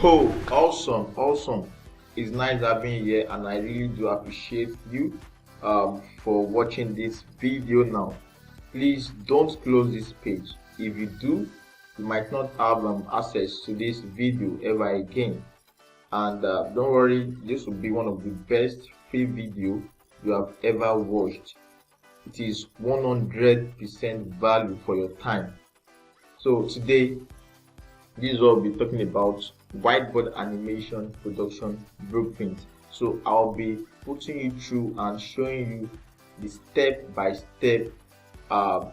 Oh, awesome. It's nice having you here, and I really do appreciate you for watching this video now. Please don't close this page. If you do, you might not have access to this video ever again. And don't worry, this will be one of the best free video you have ever watched. It is 100% value for your time. So today, this is what we'll be talking about: whiteboard animation production blueprint. So I'll be putting you through and showing you the step-by-step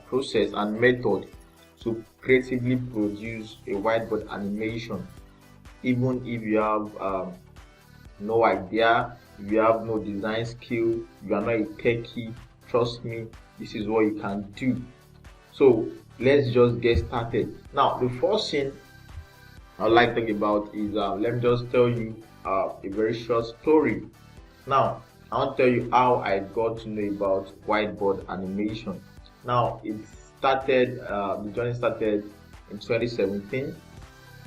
process and method to creatively produce a whiteboard animation. Even if you have no idea, if you have no design skill, you are not a techie, trust me, this is what you can do. So let's just get started. Now, the first thing I'd like to talk about is let me just tell you a very short story. Now, I want to tell you how I got to know about whiteboard animation. Now, the journey started in 2017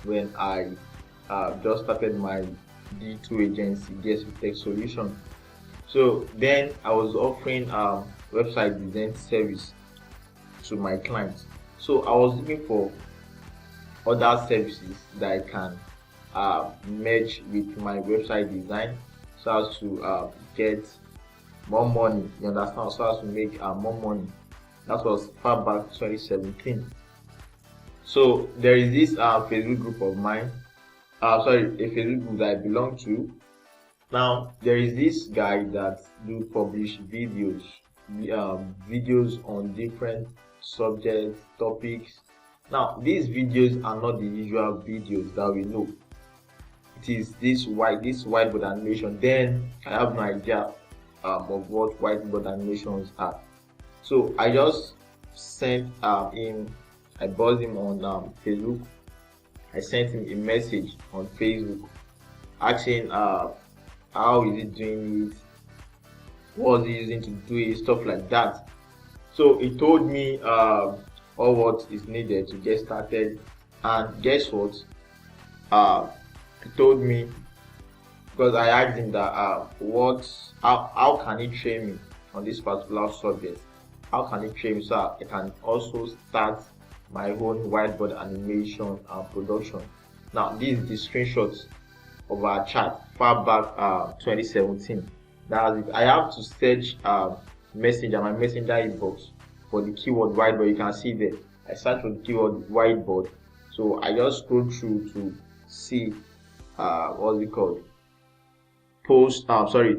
when I just started my D2 agency, DSP Tech Solution. So then I was offering website design service to my clients. So I was looking for other services that I can merge with my website design so as to get more money, you understand, so as to make more money. That was far back 2017. So there is this Facebook group of mine, a Facebook group that I belong to. Now there is this guy that do publish videos on different subjects, topics. Now these videos are not the usual videos that we know. It is this whiteboard animation. Then I have no idea of what whiteboard animations are. So I just sent him, I buzzed him on Facebook. I sent him a message on Facebook asking how is he doing it, what is he using to do it, stuff like that. So he told me all what is needed to get started, and guess what? He told me, because I asked him that how can he train me on this particular subject? How can he train me so I can also start my own whiteboard animation production? Now this is the screenshots of our chat far back 2017. That's it. I have to search my messenger inbox for the keyword whiteboard. You can see there I search for the keyword whiteboard. So I just scroll through to see what's it called,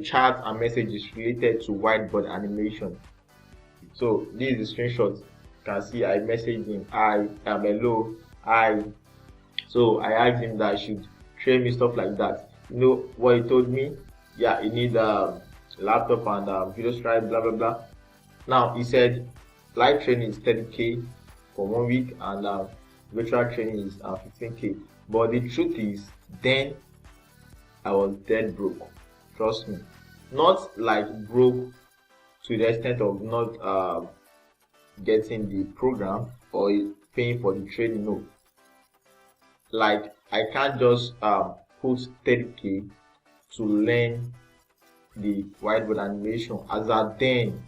chat and messages related to whiteboard animation. So this is the screenshot. You can see I messaged him, hello, hi. So I asked him that I should train me, stuff like that. You know what he told me? Yeah, you need a laptop and video stripe, blah blah blah. Now he said live training is 30k for 1 week and virtual training is 15k. But the truth is, then I was dead broke. Trust me, not like broke to the extent of not getting the program or paying for the training. No, like I can't just put 30k to learn the whiteboard animation as at then.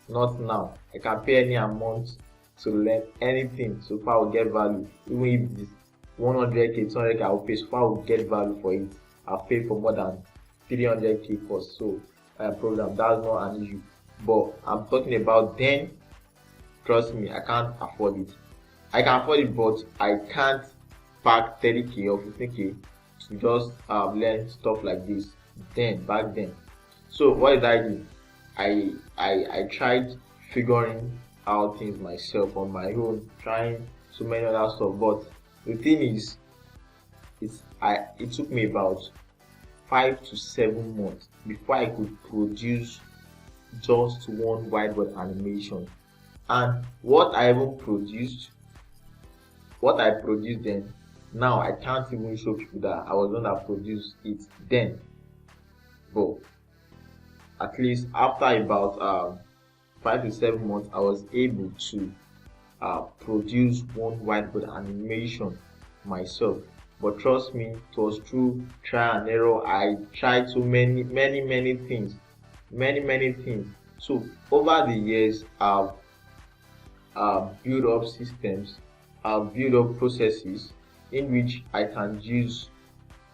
Not now. I can pay any amount to learn anything so far I will get value. Even if it's 100k, 200k, I will pay so far I will get value for it. I'll pay for more than 300k cost. So program, that's not an issue. But I'm talking about then. Trust me, I can't afford it. I can afford it, but I can't pack 30k or 15k to just learn stuff like this back then. So what did I do? I tried figuring out things myself on my own, trying so many other stuff. But the thing is, it took me about 5 to 7 months before I could produce just one whiteboard animation. And what I produced then, now I can't even show people that I was the one that produced it then. But at least after about 5 to 7 months, I was able to produce one whiteboard animation myself. but trust me, it was through trial and error. I tried so many things, many things. So over the years, I've built up systems, I've built up processes in which I can use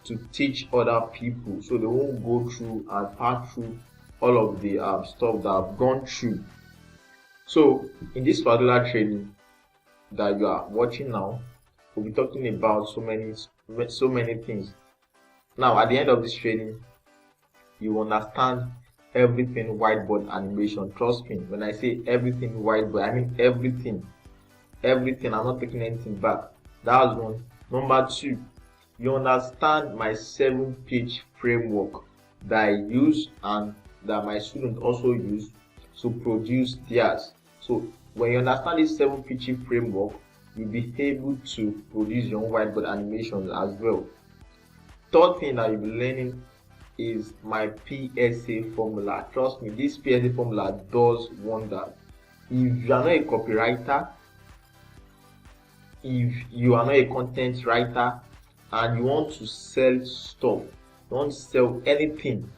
to teach other people, so they won't go through and pass through all of the stuff that I've gone through. So in this particular training that you are watching now, we'll be talking about so many things. Now at the end of this training, you understand everything whiteboard animation. Trust me, when I say everything whiteboard, I mean everything. I'm not taking anything back. That's one. Number two, you understand my 7-page framework that I use and that my students also use to produce theirs. So when you understand this 7-page framework, you'll be able to produce your own whiteboard animations as well. Third thing that you'll be learning is my PSA formula. Trust me, this PSA formula does wonders. If you are not a copywriter, if you are not a content writer, and you want to sell stuff, you want to sell anything,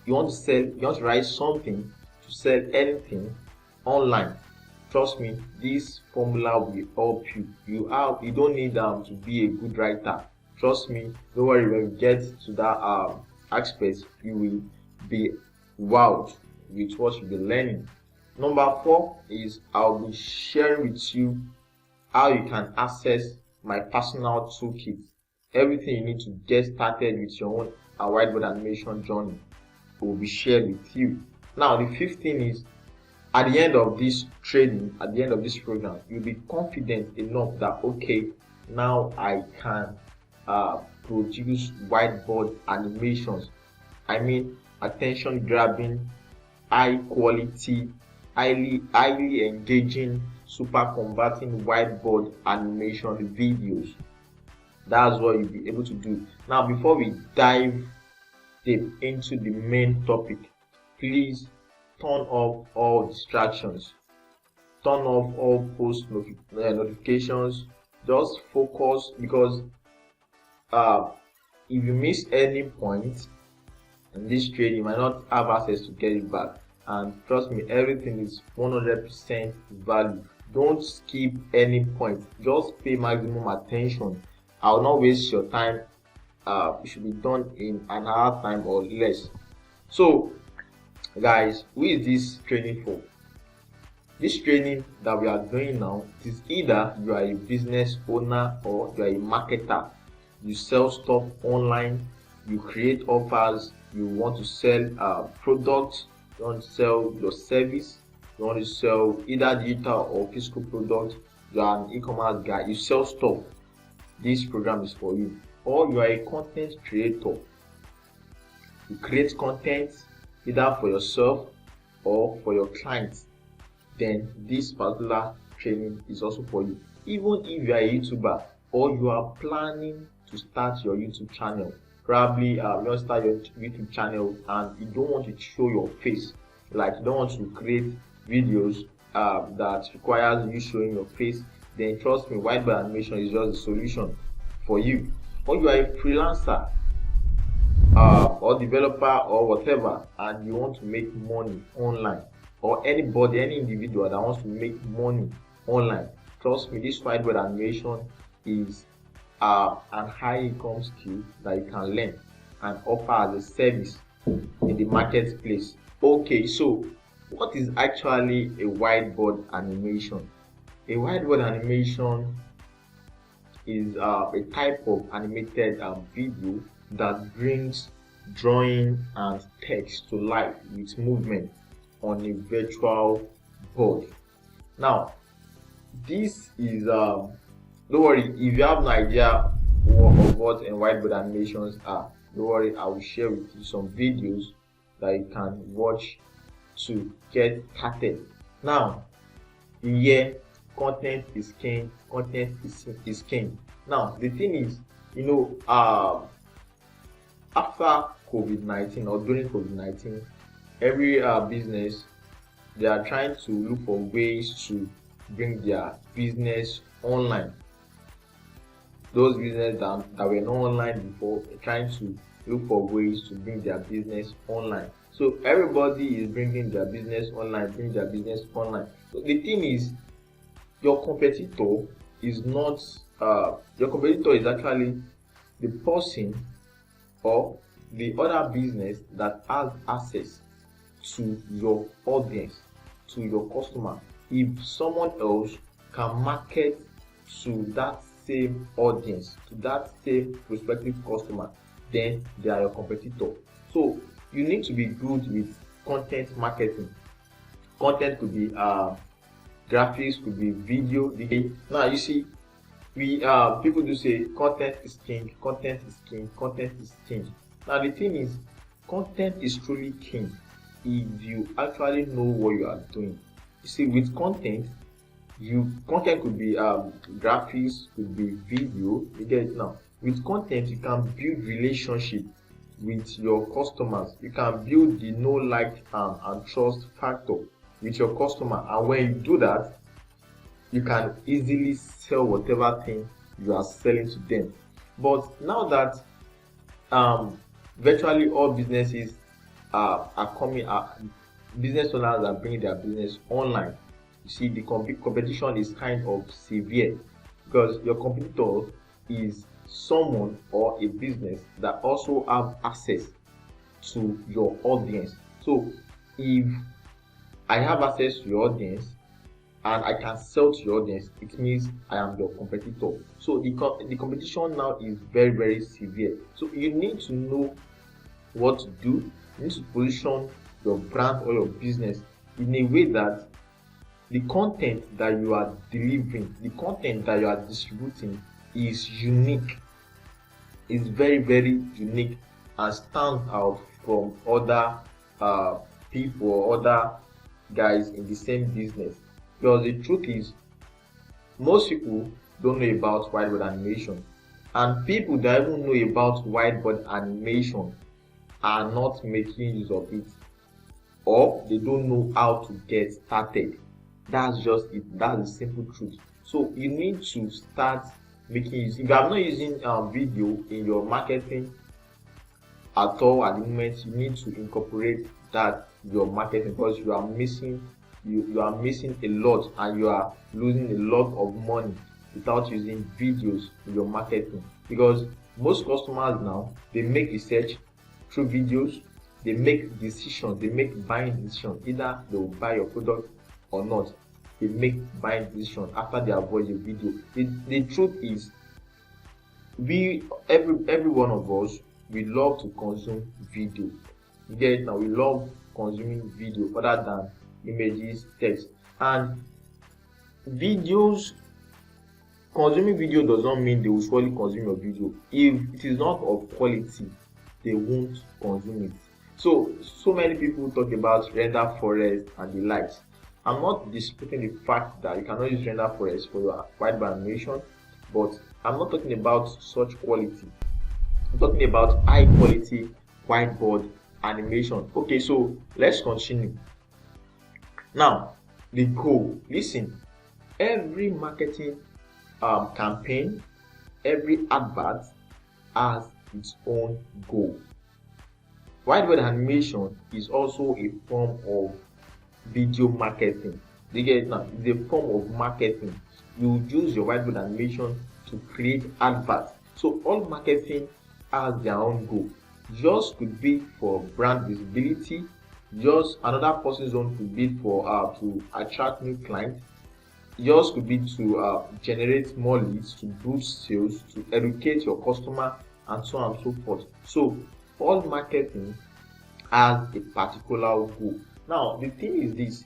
you want to write something to sell anything online, trust me, this formula will help you. You don't need to be a good writer. Trust me, don't worry, when we get to that aspect, you will be wowed with what you'll be learning. Number 4 is I'll be sharing with you how you can access my personal toolkit. Everything you need to get started with your own whiteboard animation journey will be shared with you. Now the 5th thing is, at the end of this training, at the end of this program, you'll be confident enough that okay, now I can produce whiteboard animations. I mean attention grabbing, high quality, highly engaging, super converting whiteboard animation videos. That's what you'll be able to do. Now before we dive deep into the main topic, please turn off all distractions, turn off all post notifications. Just focus, because if you miss any point in this trade, you might not have access to get it back. And trust me, everything is 100% value. Don't skip any point, just pay maximum attention. I will not waste your time. It should be done in an hour time or less. So guys, who is this training for? This training that we are doing now, it is either you are a business owner or you are a marketer. You sell stuff online, you create offers, you want to sell products, you want to sell your service, you want to sell either digital or physical product, you are an e-commerce guy, you sell stuff. This program is for you. Or you are a content creator, you create content either for yourself or for your clients, then this particular training is also for you. Even if you are a YouTuber or you are planning to start your YouTube channel, probably you want to start your YouTube channel and you don't want to show your face, like you don't want to create videos that requires you showing your face, then trust me, whiteboard animation is just the solution for you. Or you are a freelancer or developer or whatever, and you want to make money online, or anybody, any individual that wants to make money online, trust me, this whiteboard animation is an high income skill that you can learn and offer as a service in the marketplace. Okay, so what is actually a whiteboard animation? A whiteboard animation is a type of animated video that brings drawing and text to life with movement on a virtual board. Now this is don't worry, if you have no idea of what whiteboard animations are, don't worry, I will share with you some videos that you can watch to get started. Now here, content is king, content is king. Now the thing is, after COVID-19 or during COVID-19, every business, they are trying to look for ways to bring their business online. those businesses that were not online before, trying to look for ways to bring their business online. So everybody is bringing their business online, So the thing is, your competitor is not your competitor is actually the person or the other business that has access to your audience, to your customer. If someone else can market to that same audience, to that same prospective customer, then they are your competitor. So you need to be good with content marketing. Content could be graphics, could be video. Now you see, we people do say content is king, content is king, content is king. Now the thing is, content is truly king if you actually know what you are doing. You see, with content could be graphics, could be video. You get it now. With content, you can build relationship with your customers. You can build the know, like, and trust factor with your customer, and when you do that, you can easily sell whatever thing you are selling to them. But now that virtually all businesses are coming, business owners are bringing their business online. You see, the competition is kind of severe, because your competitor is someone or a business that also have access to your audience. So if I have access to your audience and I can sell to your audience, it means I am your competitor. So the competition now is very, very severe. So you need to know what to do. You need to position your brand or your business in a way that the content that you are delivering, the content that you are distributing is unique, is very, very unique, and stands out from other people or other guys in the same business. Because the truth is, most people don't know about whiteboard animation, and people that even know about whiteboard animation are not making use of it, or they don't know how to get started. That's just it. That's the simple truth. So you need to start making use. If you are not using video in your marketing at all at the moment, you need to incorporate that your marketing, because you are missing a lot, and you are losing a lot of money without using videos in your marketing. Because most customers now, they make research through videos, they make decisions, they make buying decisions. Either they will buy your product or not. They make buying decisions after they have watched a video. The truth is, every one of us, we love to consume video. You get it now? We love consuming video other than images, text. And consuming video does not mean they will surely consume your video. If it is not of quality, they won't consume it. So many people talk about render forest and the likes. I'm not disputing the fact that you cannot use render forest for your whiteboard animation, but I'm not talking about such quality. I'm talking about high quality whiteboard animation. Okay, so let's continue. Now, the goal. Listen, every marketing campaign, every advert has its own goal. Whiteboard animation is also a form of video marketing. You get it now? It's a form of marketing. You use your whiteboard animation to create adverts. So all marketing has their own goal. Yours could be for brand visibility. Yours, another person's own could be for to attract new clients. Yours could be to generate more leads, to boost sales, to educate your customer, and so on and so forth. So all marketing has a particular goal. Now the thing is this: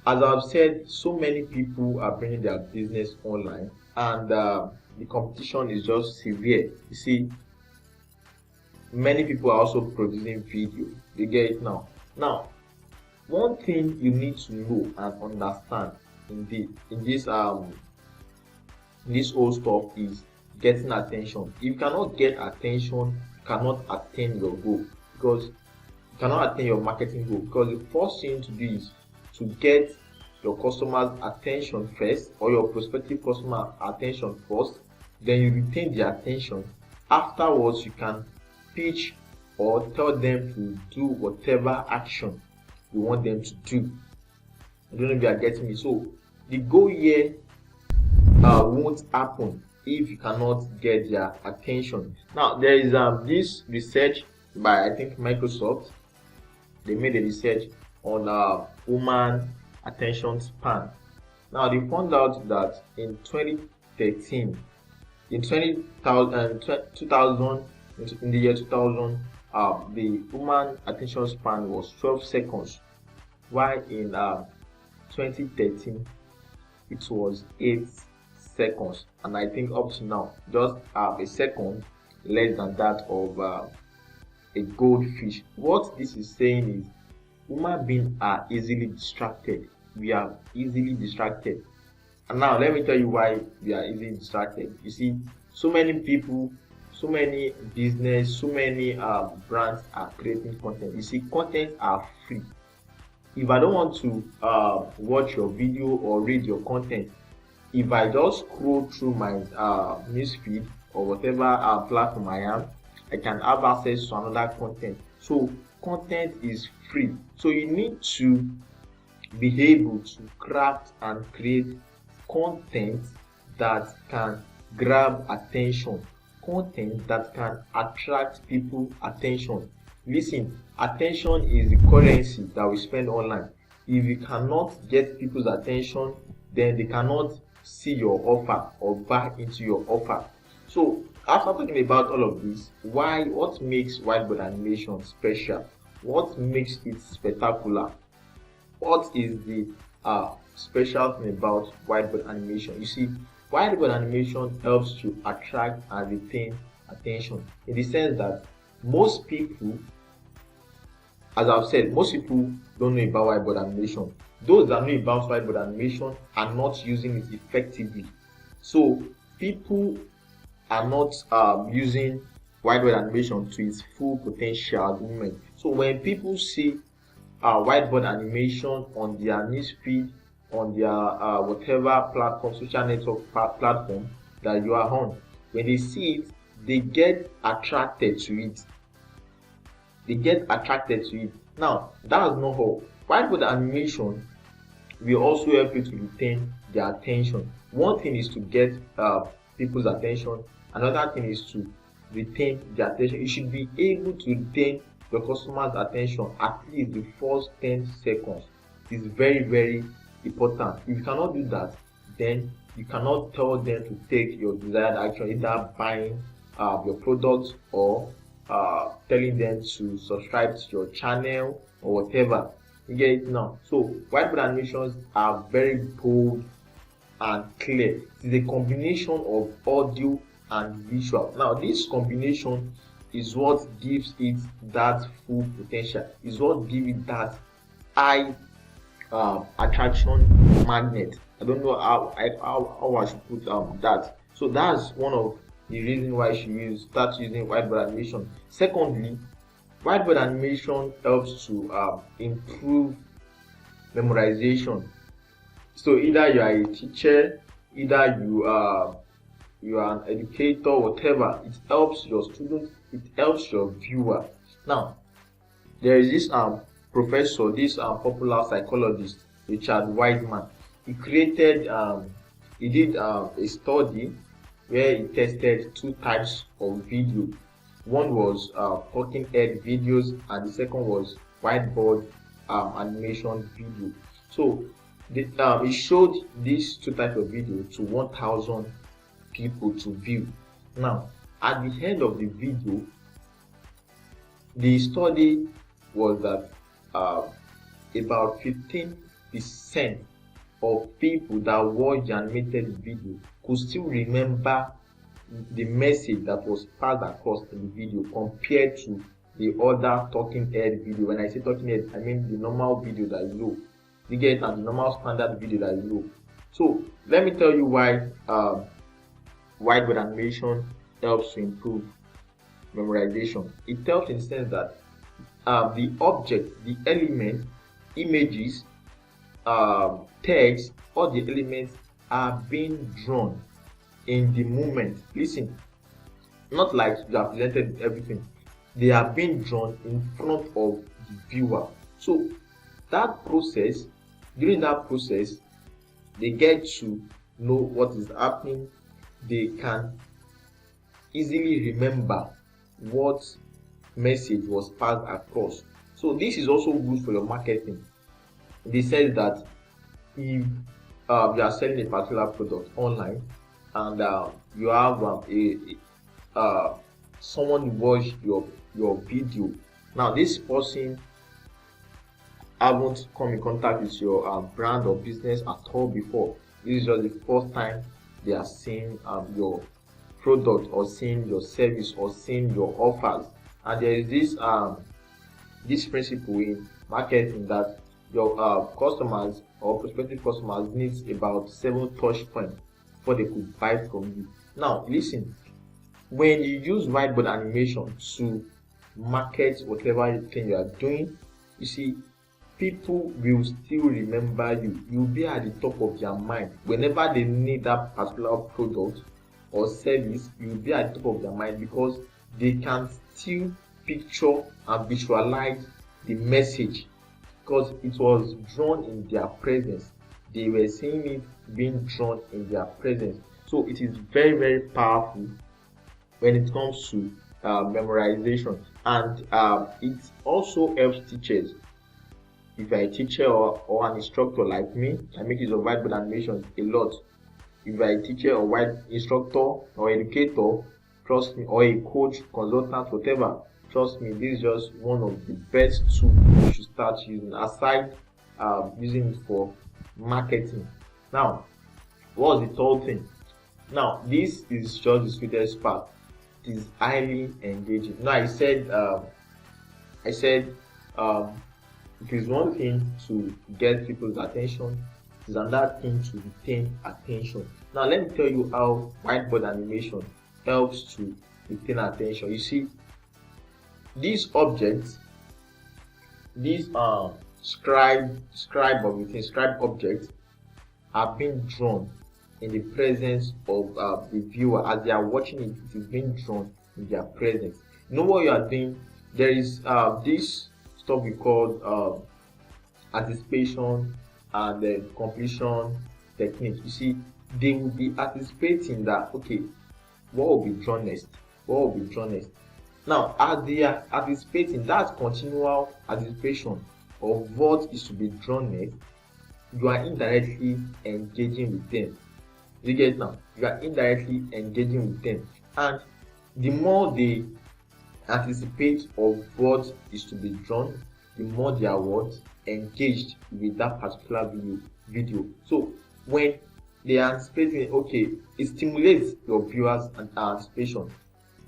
as I've said, so many people are bringing their business online, and the competition is just severe. You see, many people are also producing video. You get it now? Now, one thing you need to know and understand in this whole stuff is getting attention. If you cannot get attention, you cannot attain your goal, because you cannot attain your marketing goal. Because the first thing to do is to get your customers' attention first, or your prospective customer attention first, then you retain their attention. Afterwards, you can pitch or tell them to do whatever action you want them to do. I don't know if you are getting me. So the goal here won't happen if you cannot get their attention. Now there is this research by, I think, Microsoft. They made a research on human attention span. Now they found out that in 2013, in the year 2000, the human attention span was 12 seconds, while in 2013 it was 8 seconds, and I think up to now just a second less than that of a goldfish. What this is saying is human beings are easily distracted. We are easily distracted. And now let me tell you why we are easily distracted. You see, so many people, so many business, so many brands are creating content. You see, content are free. If I don't want to watch your video or read your content, if I just scroll through my newsfeed or whatever platform I am, I can have access to another content. So content is free. So you need to be able to craft and create content that can grab attention, content that can attract people's attention. Listen, attention is the currency that we spend online. If you cannot get people's attention, then they cannot see your offer or buy into your offer. So after talking about all of this, what makes whiteboard animation special? What makes it spectacular? What is the special thing about whiteboard animation? You see, whiteboard animation helps to attract and retain attention, in the sense that most people, as I've said, most people don't know about whiteboard animation. Those that know about whiteboard animation are not using it effectively. So people are not using whiteboard animation to its full potential at the moment. So when people see whiteboard animation on their newsfeed, on their whatever platform, social network platform that you are on, when they see it, they get attracted to it. They get attracted to it. Now, that's not all. Whiteboard animation will also help you to retain their attention. One thing is to get people's attention. Another thing is to retain their attention. You should be able to retain your customer's attention at least the first 10 seconds. It's very, very important. If you cannot do that, then you cannot tell them to take your desired action, either buying your product or telling them to subscribe to your channel or whatever. You get it now? So whiteboard animations are very bold and clear. It is a combination of audio and visual. Now this combination is what gives it that full potential, is what gives it that high attraction magnet. I don't know how I should put that. So that's one of the reasons why you should start using whiteboard animation. Secondly, whiteboard animation helps to improve memorization. So either you are a teacher, either you are an educator, whatever, it helps your students, it helps your viewer. Now there is this professor, this popular psychologist, Richard Wiseman. He created he did a study where he tested two types of video. One was talking head videos, and the second was whiteboard animation video. So he showed these two types of video to 1,000 people to view. Now at the end of the video, the study was that about 15% of people that watched the animated video could still remember the message that was passed across in the video compared to the other talking head video. When I say talking head, I mean the normal video that you know. You get it, and the normal standard video that you know. So let me tell you why whiteboard animation helps to improve memorization. It helps in the sense that the object, the element, images, text, all the elements are being drawn in the moment. Listen, not like you have presented everything. They are being drawn in front of the viewer. So that process, during that process, they get to know what is happening. They can easily remember what message was passed across. So this is also good for your marketing. They said that if you are selling a particular product online and you have someone watch your video. Now this person haven't come in contact with your brand or business at all before. This is just the first time they are seeing your product or seeing your service or seeing your offers. And there is this principle in marketing that your customers or prospective customers needs about 7 touch points before they could buy from you. Now listen, when you use whiteboard animation to market whatever thing you are doing, you see, people will still remember you. You'll be at the top of their mind. Whenever they need that particular product or service, you'll be at the top of their mind because they can still picture and visualize the message because it was drawn in their presence. They were seeing it being drawn in their presence. So it is very, very powerful when it comes to memorization, and it also helps teachers. If you're a teacher or an instructor like me, I make use of whiteboard animation a lot. If you're a teacher or white instructor or educator, trust me, or a coach, consultant, whatever, trust me, this is just one of the best tools you should start using aside using it for marketing. Now, what's the third thing? Now, this is just the sweetest part. It is highly engaging. Now, I said it is one thing to get people's attention, it is another thing to retain attention. Now let me tell you how whiteboard animation helps to retain attention. You see, these objects, these scribe objects are being drawn in the presence of the viewer. As they are watching it, it is being drawn in their presence. You know what you are doing? There is this stuff we call anticipation and the completion technique. You see, they will be anticipating that, okay, what will be drawn next? What will be drawn next? Now, as they are anticipating that continual anticipation of what is to be drawn next, you are indirectly engaging with them. You get now? You are indirectly engaging with them, and the more they anticipate of what is to be drawn, the more they are engaged with that particular video. So when they are anticipating, okay, it stimulates your viewers and anticipation.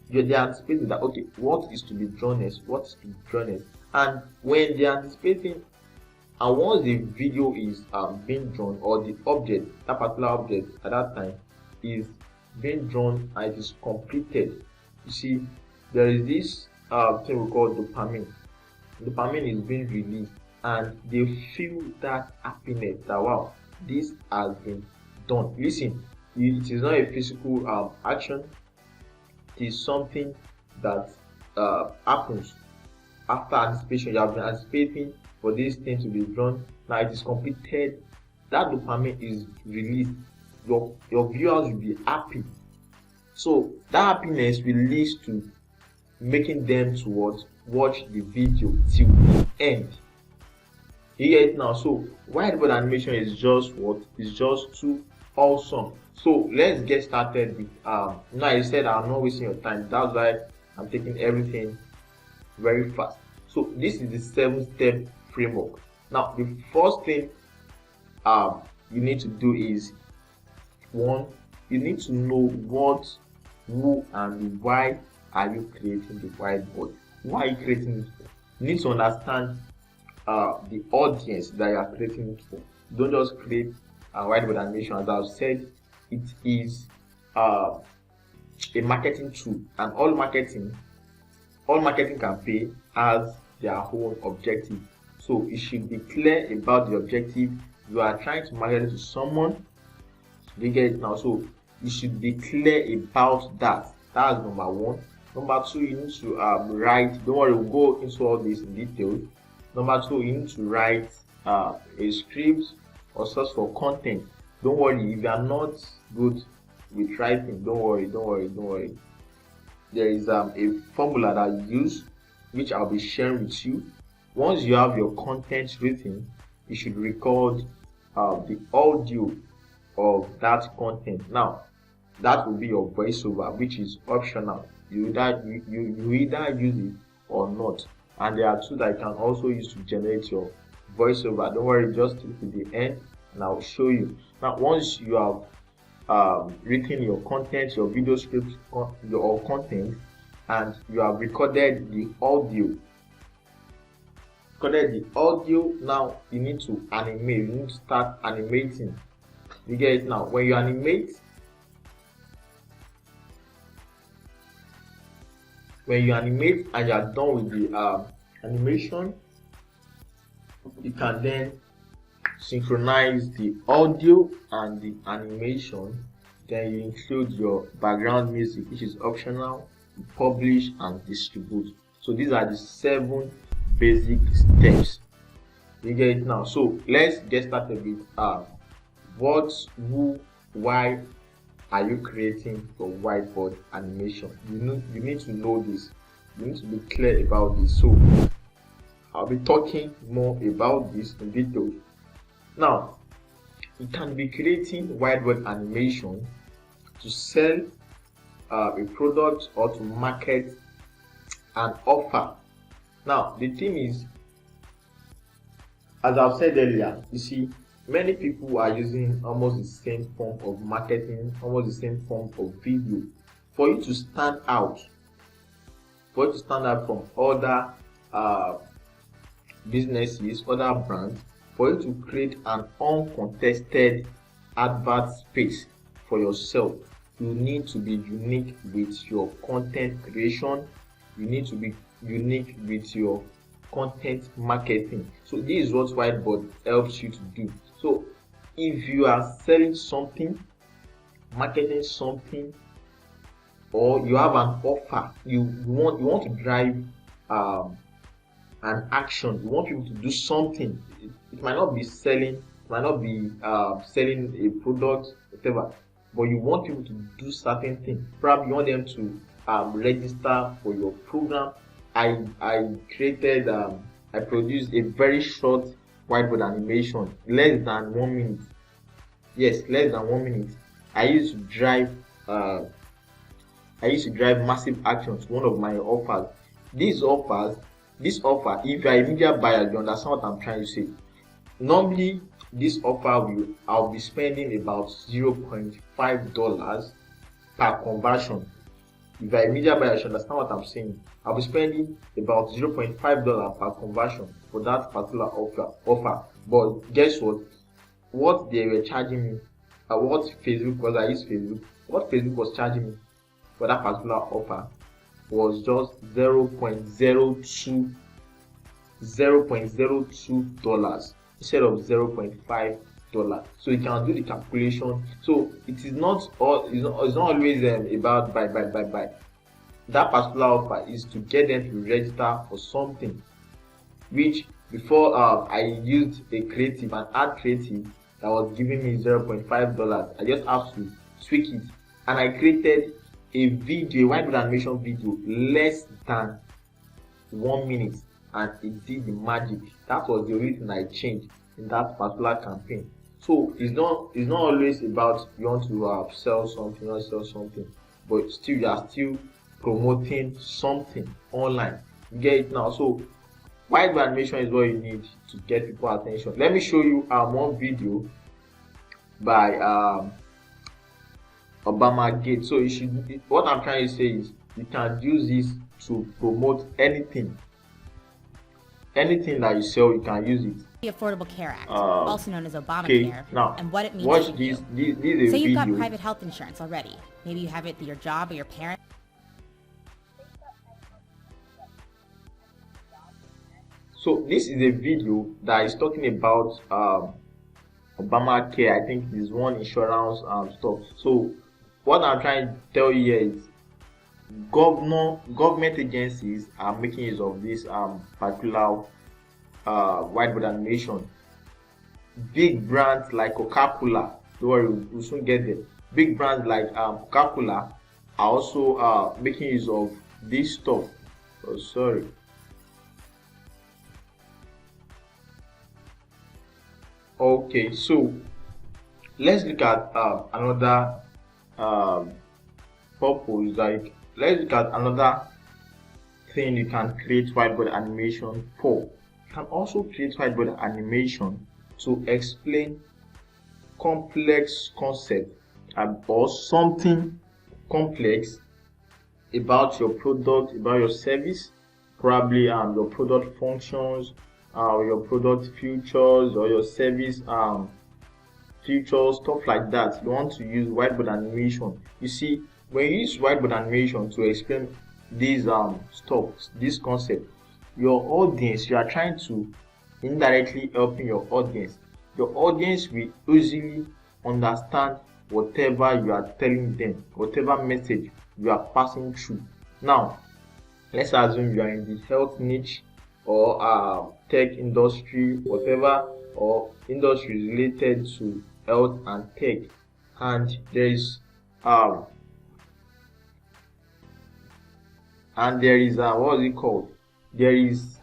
They are anticipating that, okay, what is to be drawn next, what is to be drawn next. And when they are anticipating, and once the video is being drawn, or the object, that particular object at that time is being drawn and it is completed, you see, there is this thing we call dopamine. Dopamine is being released, and they feel that happiness that, wow, this has been done. Listen, it is not a physical action. It is something that happens after anticipation. You have been anticipating for this thing to be drawn. Now it is completed. That dopamine is released. Your viewers will be happy. So that happiness will lead to making them to watch the video till the end. You get it now? So whiteboard animation is just too awesome. So let's get started with now. I said I'm not wasting your time. That's why I'm taking everything very fast. So this is the 7-step framework. Now the first thing you need to do is, one, you need to know what, who, and why are you creating the whiteboard. Why are you creating it for? You need to understand the audience that you are creating it for. Don't just create a whiteboard animation. As I've said, it is a marketing tool, and all marketing campaign has their own objective. So it should be clear about the objective. You are trying to market to someone. You get it now? So you should be clear about that. That's number one. Number two, you need to write. Don't worry, we'll go into all this in detail. Number two, you need to write a script or source for content. Don't worry, if you are not good with writing, don't worry. There is a formula that you use, which I'll be sharing with you. Once you have your content written, you should record the audio of that content. Now, that will be your voiceover, which is optional. You either use it or not. And there are two that you can also use to generate your voiceover. Don't worry, just stick to the end and I'll show you. Now, once you have written your content, your video script, your content, and you have recorded the audio. Now you need to animate. You need to start animating. You get it now? When you animate, and you are done with the animation, you can then synchronize the audio and the animation. Then you include your background music, which is optional. You publish and distribute. So these are the 7 basic steps. You get it now? So let's get started with what, who, why are you creating your whiteboard animation? You need to know this. You need to be clear about this. So I'll be talking more about this in detail. Now, you can be creating whiteboard animation to sell a product or to market an offer. Now, the thing is, as I've said earlier, you see, many people are using almost the same form of marketing, almost the same form of video. For you to stand out, from other businesses, other brands, for you to create an uncontested advert space for yourself, you need to be unique with your content creation. You need to be unique with your content marketing. So this is what Whiteboard helps you to do. So if you are selling something, marketing something, or you have an offer, you want to drive an action, you want people to do something. It might not be selling, it might not be selling a product, whatever, but you want people to do certain things. Probably you want them to register for your program. I produced a very short whiteboard animation, less than 1 minute. Yes, less than 1 minute. I used to drive massive actions. One of my offers. This offer, if you are a media buyer, you understand what I'm trying to say. Normally, this offer I'll be spending about $0.5 per conversion. If you're a media buyer, you understand what I'm saying. I'll be spending about $0.5 per conversion for that particular offer. But guess what? What they were charging me, what Facebook was charging me for that particular offer was just $0.02 instead of $0.5. So you can do the calculation. So it's not always about buy. That particular offer is to get them to register for something, which before I used an ad creative that was giving me $0.5. I just have to tweak it, and I created a whiteboard animation video less than 1 minute, and it did the magic. That was the only thing I changed in that particular campaign. So it's not always about you want to sell something, but still you are still promoting something online. You get it now? So whiteboard animation is what you need to get people's attention. Let me show you one video by Obama Gate. So what I'm trying to say is you can use this to promote anything that you sell. You can use it. The Affordable Care Act, also known as Obamacare, now, and what it means watch to this. you. This Say you've video. got private health insurance already. Maybe you have it through your job or your parents. So this is a video that is talking about Obamacare. I think this one insurance stuff. So what I'm trying to tell you here is government agencies are making use of this particular whiteboard animation. Big brands like Coca-Cola, don't worry, we'll soon get there. Big brands like Coca-Cola are also making use of this stuff. Oh, sorry. Okay, so let's look at another purpose. Like, let's look at another thing you can create whiteboard animation for. You can also create whiteboard animation to explain complex concept or something complex about your product, about your service, probably your product functions, your product features, or your service features, stuff like that. You want to use whiteboard animation. You see, when you use whiteboard animation to explain these stuff, this concept, your audience, you are trying to indirectly helping your audience. Your audience will easily understand whatever you are telling them, whatever message you are passing through. Now, let's assume you are in the health niche or tech industry, whatever, or industry related to health and tech, and there is what is it called? There is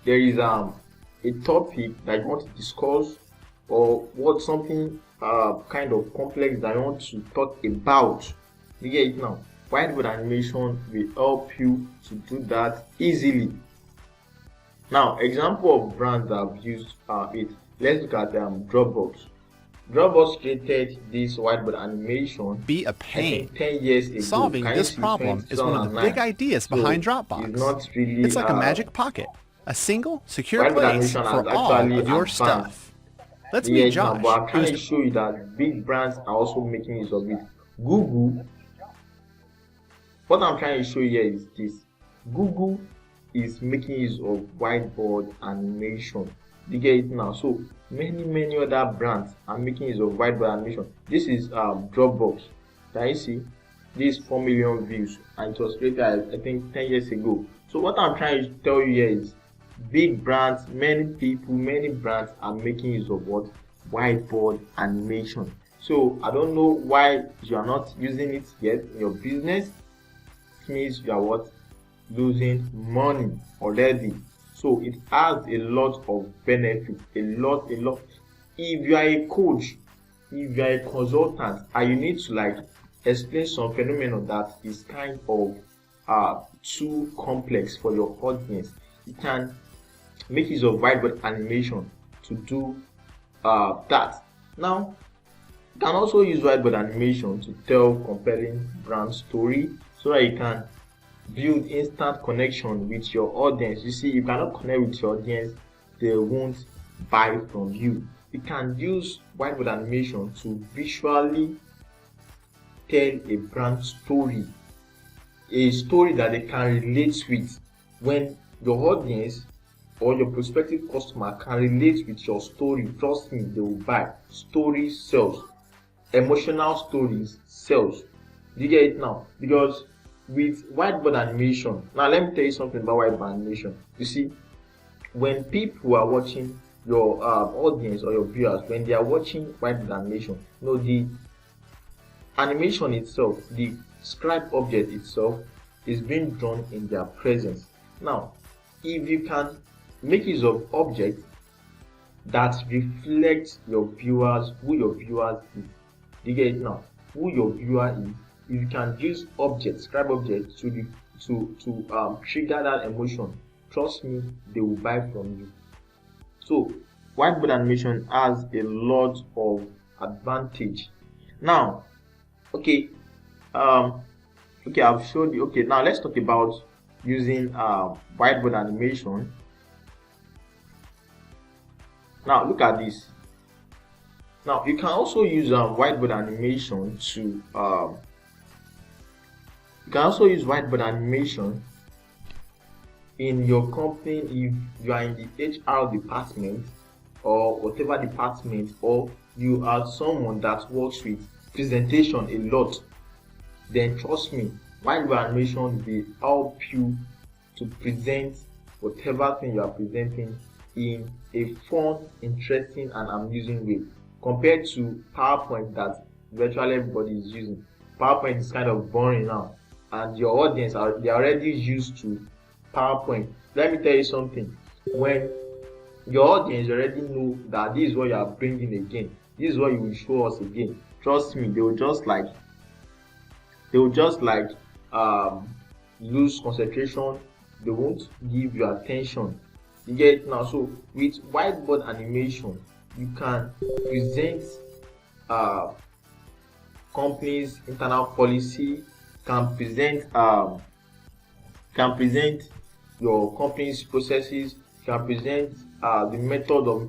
a topic that you want to discuss, or something kind of complex that you want to talk about. You get it now? Whiteboard animation will help you to do that easily. Now, example of brands that have used it. Let's look at Dropbox. Dropbox created this whiteboard animation. Be a pain. 10 years ago. Solving this problem is one of the big ideas behind Dropbox. It's like a magic pocket, a single, secure place for all of your stuff. Let's meet Josh. But I'm trying to show you that big brands are also making use of it. Google. What I'm trying to show you here is this. Google is making use of whiteboard animation. You get it now? So many other brands are making use of whiteboard animation. This is Dropbox. Can you see? This 4 million views, and it was created I think 10 years ago. So what I'm trying to tell you here is big brands, many people, many brands are making use of what? Whiteboard animation. So I don't know why you are not using it yet in your business. It means you are what? Losing money already. So it has a lot of benefits, a lot. If you are a coach, if you are a consultant, and you need to like explain some phenomenon that is kind of too complex for your audience, you can make use of whiteboard animation to do that. Now, you can also use whiteboard animation to tell compelling brand story, so that you can build instant connection with your audience. You see, you cannot connect with your audience, they won't buy from you. You can use whiteboard animation to visually tell a brand story, a story that they can relate with. When your audience or your prospective customer can relate with your story, trust me, they will buy. Story sells. Emotional stories sells. Do you get it now? Because with whiteboard animation, now let me tell you something about whiteboard animation. You see, when people are watching your audience or your viewers, when they are watching whiteboard animation, the animation itself, the scribe object itself, is being drawn in their presence. Now, if you can make use of objects that reflect your viewers, who your viewers is, do you get it now? Who your viewer is. If you can use objects, scribe objects to trigger that emotion, trust me, they will buy from you. So whiteboard animation has a lot of advantage. Now, I've showed you. Okay, now let's talk about using whiteboard animation. Now look at this. Now you can also use whiteboard animation to whiteboard animation in your company if you are in the HR department or whatever department, or you are someone that works with presentation a lot, then trust me, whiteboard animation will help you to present whatever thing you are presenting in a fun, interesting, and amusing way, compared to PowerPoint that virtually everybody is using. PowerPoint is kind of boring now, and your audience are already used to PowerPoint. Let me tell you something. When your audience already know that this is what you are bringing again, this is what you will show us again, trust me, they will just like lose concentration. They won't give you attention. You get it now? So with whiteboard animation, you can present company's internal policy, can present your company's processes, can present the method of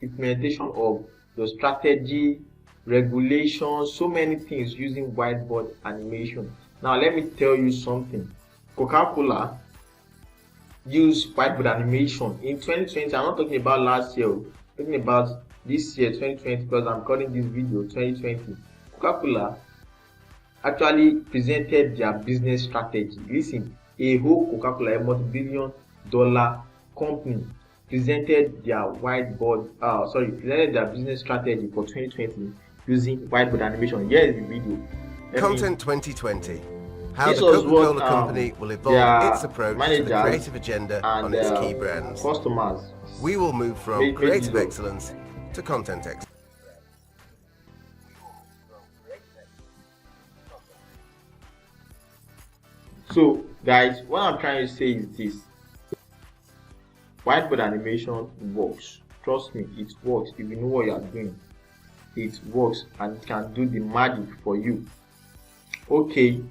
implementation of the strategy, regulations, so many things using whiteboard animation. Now let me tell you something. Coca-Cola used whiteboard animation in 2020. I'm not talking about last year, I'm talking about this year, 2020, because I'm recording this video 2020. Coca-Cola actually presented their business strategy. Listen, a whole Coca-Cola, a multi-billion-dollar company, presented their presented their business strategy for 2020 using whiteboard animation. Here is the video. Content 2020. How the Coca-Cola company will evolve its approach to the creative agenda on its key brands. Customers. We will move from creative excellence to content excellence. So, guys, what I'm trying to say is this. Whiteboard animation works. Trust me, it works. If you know what you are doing, it works and it can do the magic for you. Okay.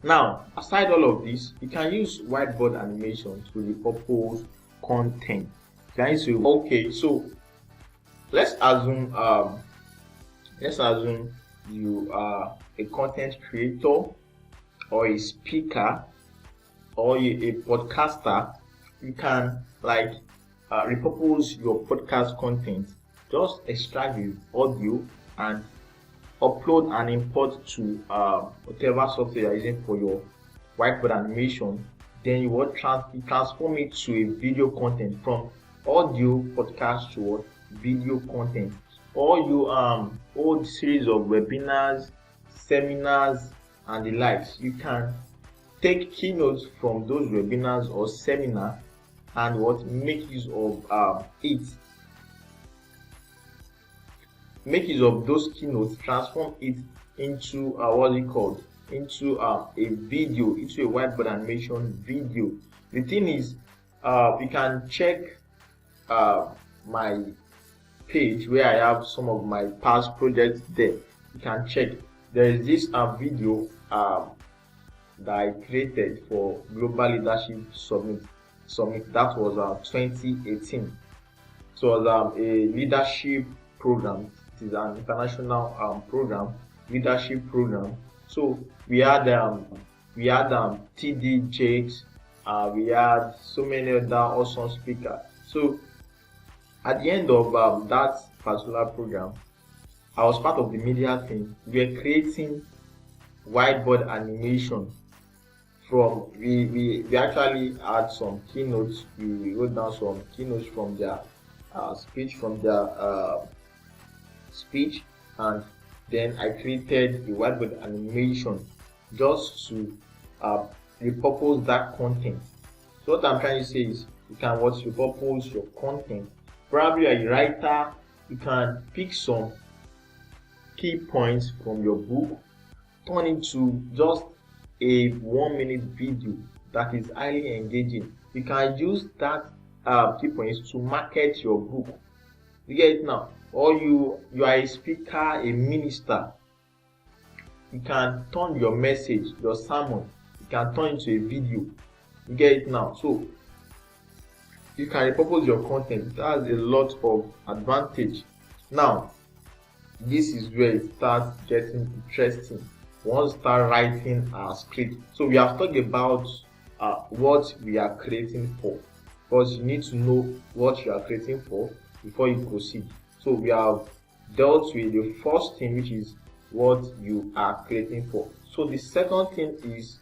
Now, aside all of this, you can use whiteboard animation to repurpose content. Okay, so let's assume you are a content creator or a speaker or a podcaster. You can repurpose your podcast content. Just extract the audio and upload and import to whatever software you are using for your whiteboard animation. Then you will transform it to a video content, from audio podcast to video content. Or you old series of webinars, seminars, and the likes. You can take keynotes from those webinars or seminar and make use of make use of those keynotes, transform it into into a video, into a whiteboard animation video. The thing is, you can check my page where I have some of my past projects there. You can check. There is this video that I created for Global Leadership Summit. That was 2018. So it was a leadership program. It is an international program, leadership program. So we had TD Jakes, we had so many other awesome speakers. So at the end of that particular program, I was part of the media team. We were creating whiteboard animation. We actually had some keynotes. We wrote down some keynotes from their speech, and then I created a whiteboard animation just to repurpose that content. So what I'm trying to say is, you can repurpose your content. Probably a writer, you can pick some key points from your book, turn into just a 1-minute video that is highly engaging. You can use that key points to market your book. You get it now? Or you are a speaker, a minister. You can turn your message, your sermon, you can turn into a video. You get it now? So you can repurpose your content. It has a lot of advantage. Now, this is where it starts getting interesting. Once you start writing our script. So we have talked about what we are creating for, because you need to know what you are creating for before you proceed. So we have dealt with the first thing, which is what you are creating for. So the second thing is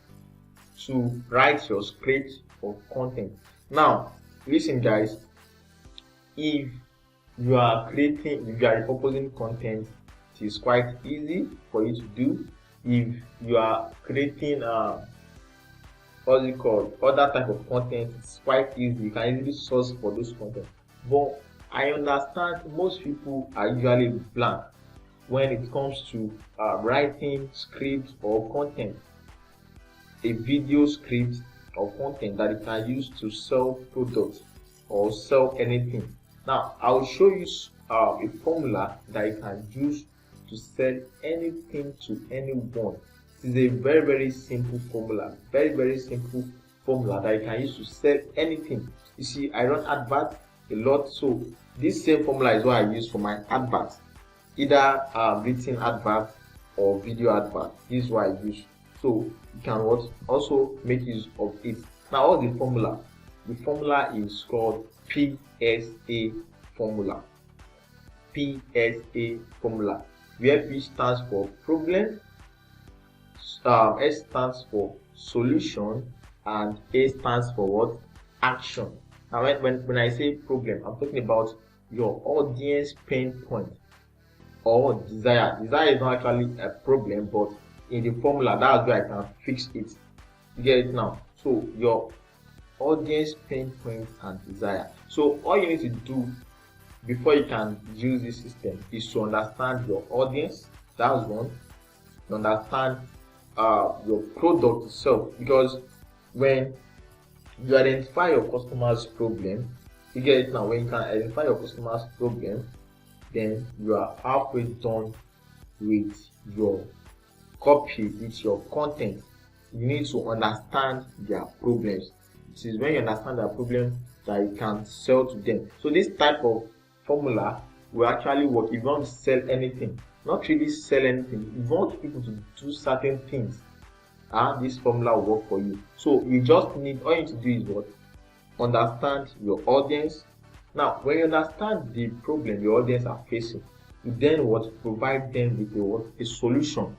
to write your script of content. Now listen guys, if you are repurposing content, it is quite easy for you to do. If you are creating what's it called, other type of content, it's quite easy. You can easily source for those content. But I understand most people are usually blank when it comes to writing scripts or content, a video script or content that you can use to sell products or sell anything. Now I will show you a formula that you can use to sell anything to anyone. This is a very simple formula, very simple formula that you can use to sell anything. You see, I run adverts a lot, so this same formula is what I use for my adverts, either written advert or video advert. This is what I use, so you can also make use of it. Now what's the formula? The formula is called PSA formula. PSA formula, where P stands for problem, S stands for solution, and A stands for what? Action. Now when I say problem, I'm talking about your audience pain point or desire. Desire is not actually a problem, but in the formula, that's where I can fix it. You get it now? So your audience pain points and desire. So all you need to do before you can use this system is to understand your audience. That's one. You understand your product itself, because when you identify your customer's problem, you get it now, when you can identify your customer's problem, then you are halfway done with your copy, with your content. You need to understand their problems. This is when you understand their problem that you can sell to them. So this type of formula will actually work if you want to sell anything. Not really sell anything, if you want people to do certain things, this formula will work for you. So you just need, all you need to do is what? Understand your audience. Now when you understand the problem your audience are facing, you then provide them with a solution.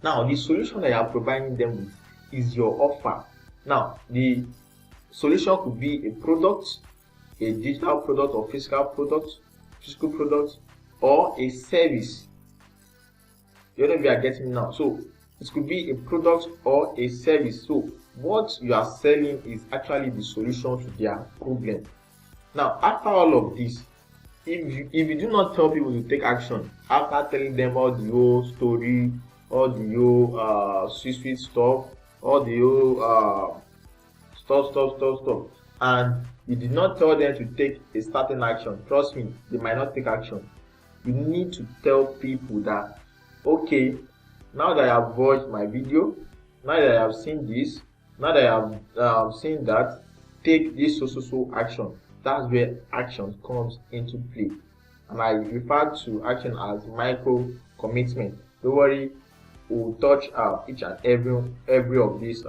Now the solution that you are providing them with is your offer. Now the solution could be a product, a digital product or physical product, or a service. You know if you are getting me now. So it could be a product or a service. So what you are selling is actually the solution to their problem. Now after all of this, if you do not tell people to take action after telling them all the whole story, all the whole sweet stuff, all the whole stuff, and you did not tell them to take a certain action, trust me, they might not take action. You need to tell people that, okay, now that I have watched my video, now that I have seen this, now that I have seen that, take this so action. That's where action comes into play, and I refer to action as micro commitment. Don't worry, we'll touch each and every of these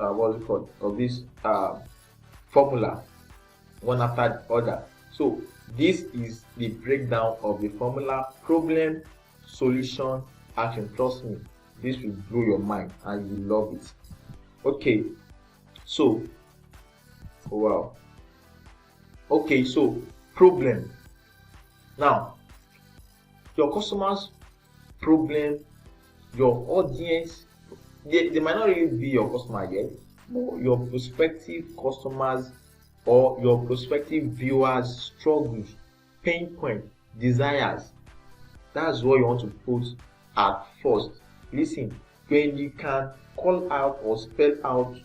formula one after the other. So this is the breakdown of the formula: problem, solution, action. Trust me, this will blow your mind and you love it. Okay, so wow. Okay, so problem. Now your customers' problem, your audience, they might not really be your customer yet, but your prospective customers or your prospective viewers' struggles, pain points, desires. That's what you want to put at first. Listen, when you can call out or spell out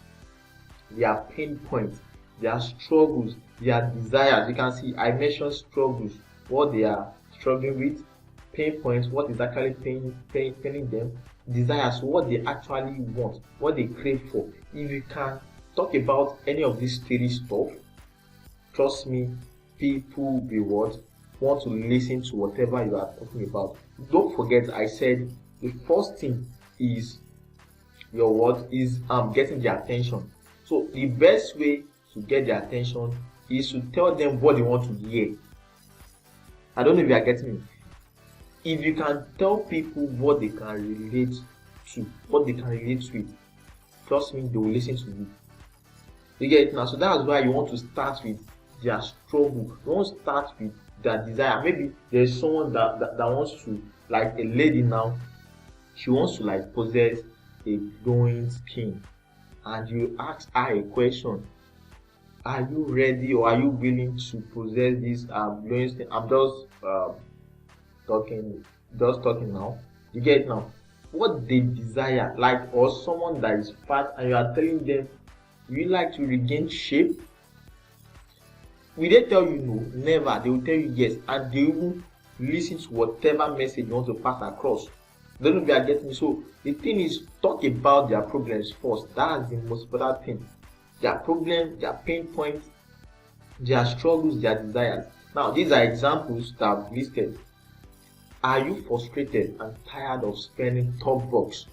their pain points, their struggles, their desires. You can see I mentioned struggles, what they are struggling with, pain points, what is actually paining them, desires, what they actually want, what they crave for. If you can talk about any of these three stuff, trust me, people will want to listen to whatever you are talking about. Don't forget, I said the first thing is your getting their attention. So the best way to get their attention is to tell them what they want to hear. I don't know if you are getting me. if you can tell people what they can relate to, what they can relate with, trust me, they will listen to you. You get it now? So that's why you want to start with their struggle. You want to start with their desire. Maybe there's someone that wants to, like a lady now, she wants to like possess a glowing skin, and you ask her a question: are you ready, or are you willing to possess this glowing skin? I'm just talking now. You get it now? What they desire, like, or someone that is fat, and you are telling them you like to regain shape. Will they tell you no? Never. They will tell you yes, and they will listen to whatever message you want to pass across. Don't know if you are getting me. So the thing is, talk about their problems first. That's the most important thing. Their problems, their pain points, their struggles, their desires. Now, these are examples that I've listed. Are you frustrated and tired of spending top bucks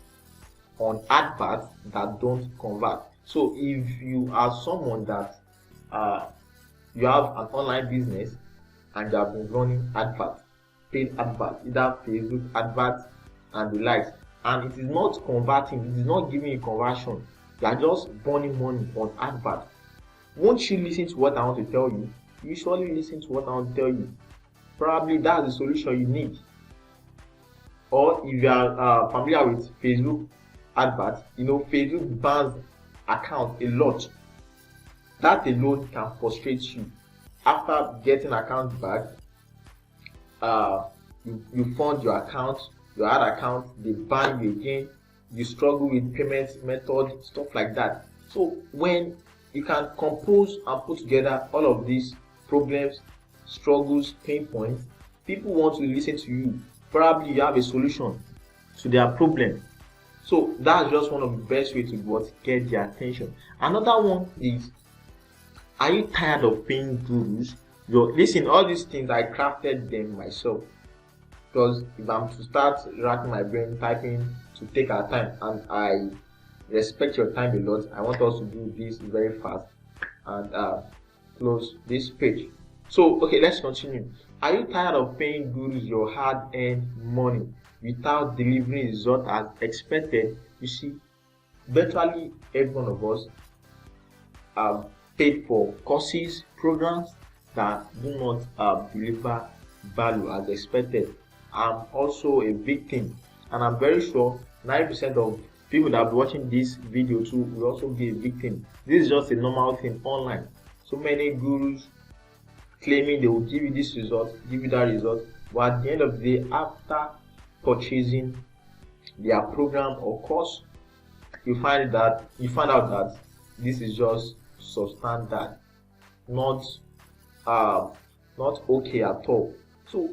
on adverts that don't convert? So if you are someone that you have an online business and you have been running adverts, paid adverts, either Facebook adverts and the likes, and it is not converting, it is not giving you conversion, you are just burning money on adverts, won't you listen to what I want to tell you? You surely listen to what I want to tell you. Probably that's the solution you need. Or if you are familiar with Facebook adverts, you know Facebook bans account a lot. That alone can frustrate you. After getting account back, you fund your account, your ad account, they ban you again, you struggle with payment method, stuff like that. So when you can compose and put together all of these problems, struggles, pain points, people want to listen to you. Probably you have a solution to their problem. So that's just one of the best ways to get their attention. Another one is, are you tired of paying gurus? Listen, all these things I crafted them myself, because if I'm to start racking my brain typing to take our time, and I respect your time a lot, I want us to do this very fast and close this page. So okay, let's continue. Are you tired of paying gurus your hard-earned money without delivering results as expected? You see, virtually every one of us paid for courses, programs that do not deliver value as expected. I'm also a victim, and I'm very sure 90% of people that are watching this video too will also be a victim. This is just a normal thing online. So many gurus claiming they will give you this result, give you that result, but at the end of the day, after purchasing their program or course, you find out that this is just substandard, not okay at all. So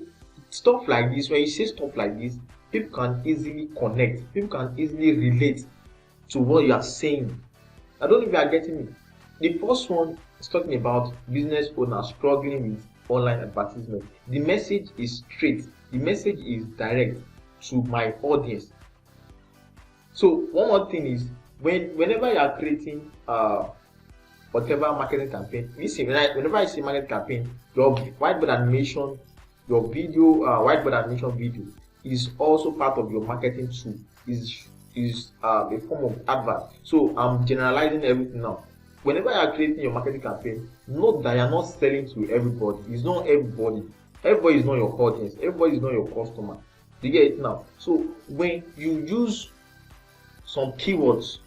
stuff like this, when you say stuff like this, people can easily connect, people can easily relate to what you are saying. I don't know if you are getting me. The first one is talking about business owners struggling with online advertisement. The message is straight, the message is direct to my audience. So one more thing is, whenever you are creating whatever marketing campaign, listen, whenever I say marketing campaign, your whiteboard animation, your video, whiteboard animation video is also part of your marketing tool, is a form of advert. So I'm generalizing everything now. Whenever you are creating your marketing campaign, note that you are not selling to everybody. It's not everybody. Everybody is not your audience. Everybody is not your customer. You get it now? So when you use some keywords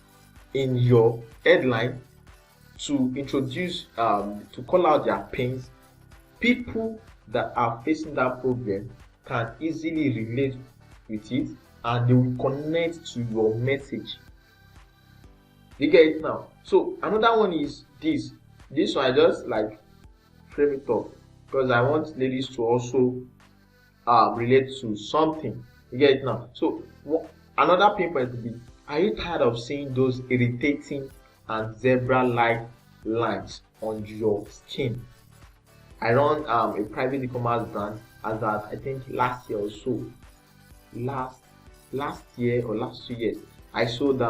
in your headline to introduce, to call out their pains, people that are facing that problem can easily relate with it, and they will connect to your message. You get it now? So another one is this one. I just like frame it up because I want ladies to also relate to something. You get it now? So another pain point would be, are you tired of seeing those irritating and zebra-like lines on your skin? I run a private e-commerce brand as that, I think last year or so. Last year or last 2 years, I sold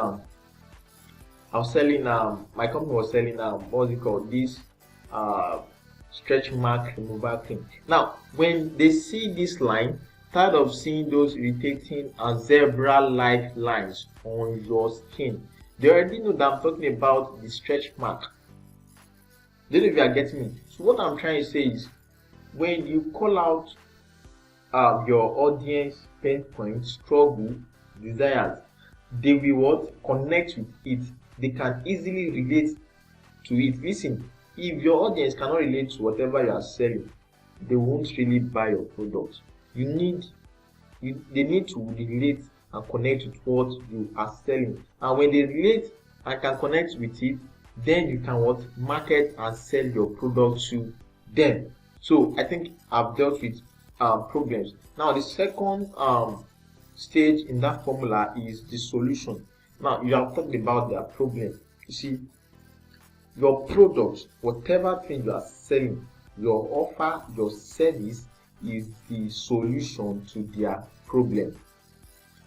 I was selling my company was selling what's it called, this stretch mark removal cream. Now when they see this line, tired of seeing those irritating and zebra-like lines on your skin. They already know that I'm talking about the stretch mark. Don't know if you are getting me. So what I'm trying to say is, when you call out your audience pain points, struggle, desires, they will what? Connect with it. They can easily relate to it. Listen, if your audience cannot relate to whatever you are selling, they won't really buy your product. They need to relate and connect with what you are selling. And when they relate and can connect with it, then you can what? Market and sell your product to them. So I think I've dealt with problems. Now the second stage in that formula is the solution. Now you have talked about their problem. You see, your product, whatever thing you are selling, your offer, your service is the solution to their problem.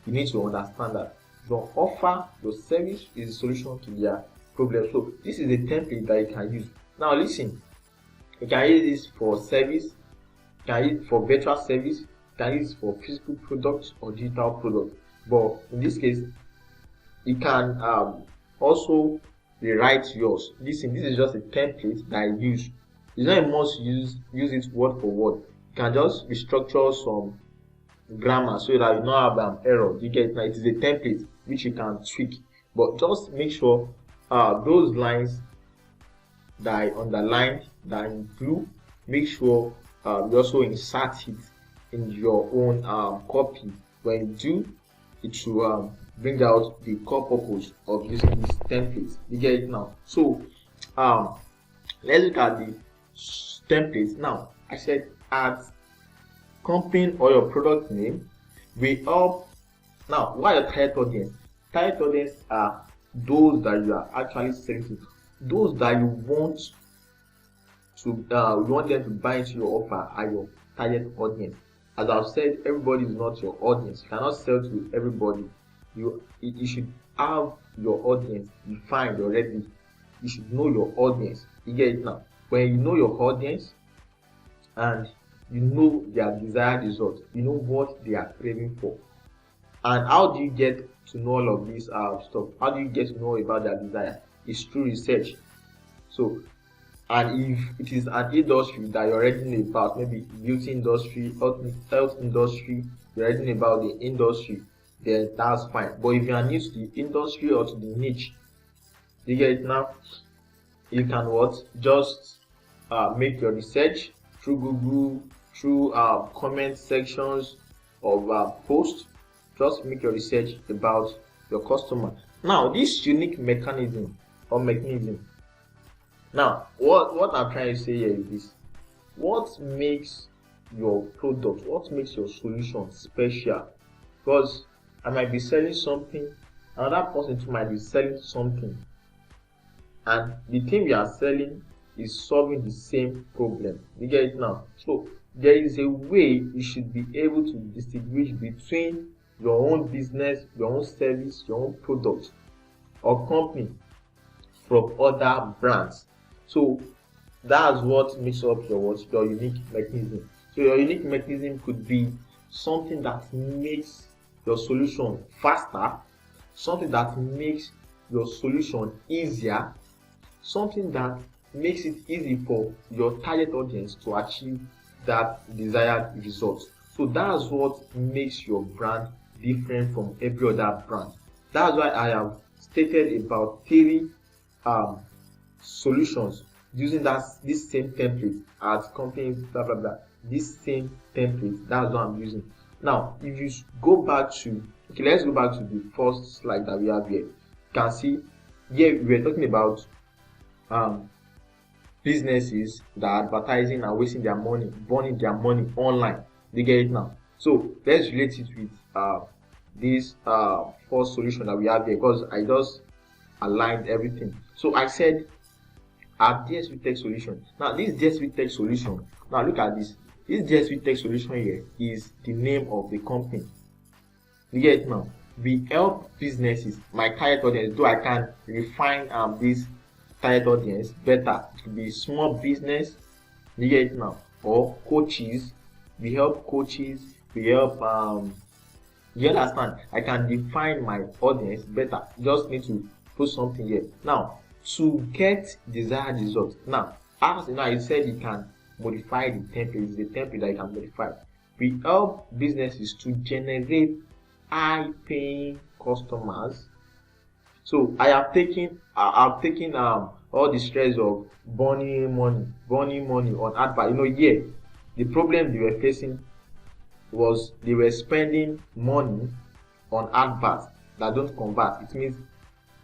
You need to understand that your offer, your service is the solution to their problem. So this is a template that you can use. Now listen, you can use this for service, you can use it for virtual service, you can use it for physical products or digital products. But in this case, you can also rewrite yours. Listen, this is just a template that I use. It's not a must use it word for word. You can just restructure some grammar so that you don't have error. You get it? Now, it is a template which you can tweak, but just make sure those lines that I underlined, that in blue, make sure you also insert it in your own copy. When you do, it will bring out the core purpose of this template. You get it now? So let's look at the templates. Now I said add company or your product name. We help. Now, what are your target audience? Target audience are those that you are actually selling to, those that you want them to buy into your offer are your target audience. As I've said, everybody is not your audience. You cannot sell to everybody. You should have your audience defined already. You should know your audience. You get it now? When you know your audience and you know their desired result, you know what they are craving for. And how do you get to know all of this stuff? How do you get to know about their desire? It's through research. So, and if it is an industry that you already know about, maybe beauty industry, health industry, you already know about the industry, then that's fine. But if you are new to the industry or to the niche, you get it now? You can what? Just make your research through Google, through comment sections of posts. Just make your research about your customer. Now, this unique mechanism. Now, what I'm trying to say here is this: what makes your product, what makes your solution special? Because I might be selling something, another person too might be selling something, and the thing we are selling is solving the same problem. You get it now? So there is a way you should be able to distinguish between your own business, your own service, your own product or company from other brands. So that's what makes up your unique mechanism. So your unique mechanism could be something that makes your solution faster, something that makes your solution easier, something that makes it easy for your target audience to achieve that desired result. So that's what makes your brand different from every other brand. That's why I have stated about 3 solutions using this same template as companies, blah blah blah. This same template, that's what I'm using. Now, if you go back to, let's go back to the first slide that we have here. You can see here we're talking about businesses that are advertising and wasting their money, burning their money online. You get it now? So let's relate it with this first solution that we have here, because I just aligned everything. So I said our DSP Tech solution. Now this DSP Tech solution, now look at this. This DSP Tech solution here is the name of the company. You get it now? We help businesses, my target audience, though I can refine this target audience better. It could be small business, you get it now, or coaches. We help coaches, we help you understand? I can define my audience better. Just need to put something here. Now, to get desired results. Now, as you know, I said you can modify the template. It's the template that you can modify. We help businesses to generate high-paying customers. So I have taken all the stress of burning money on advert. The problem they were facing was they were spending money on adverts that don't convert. It means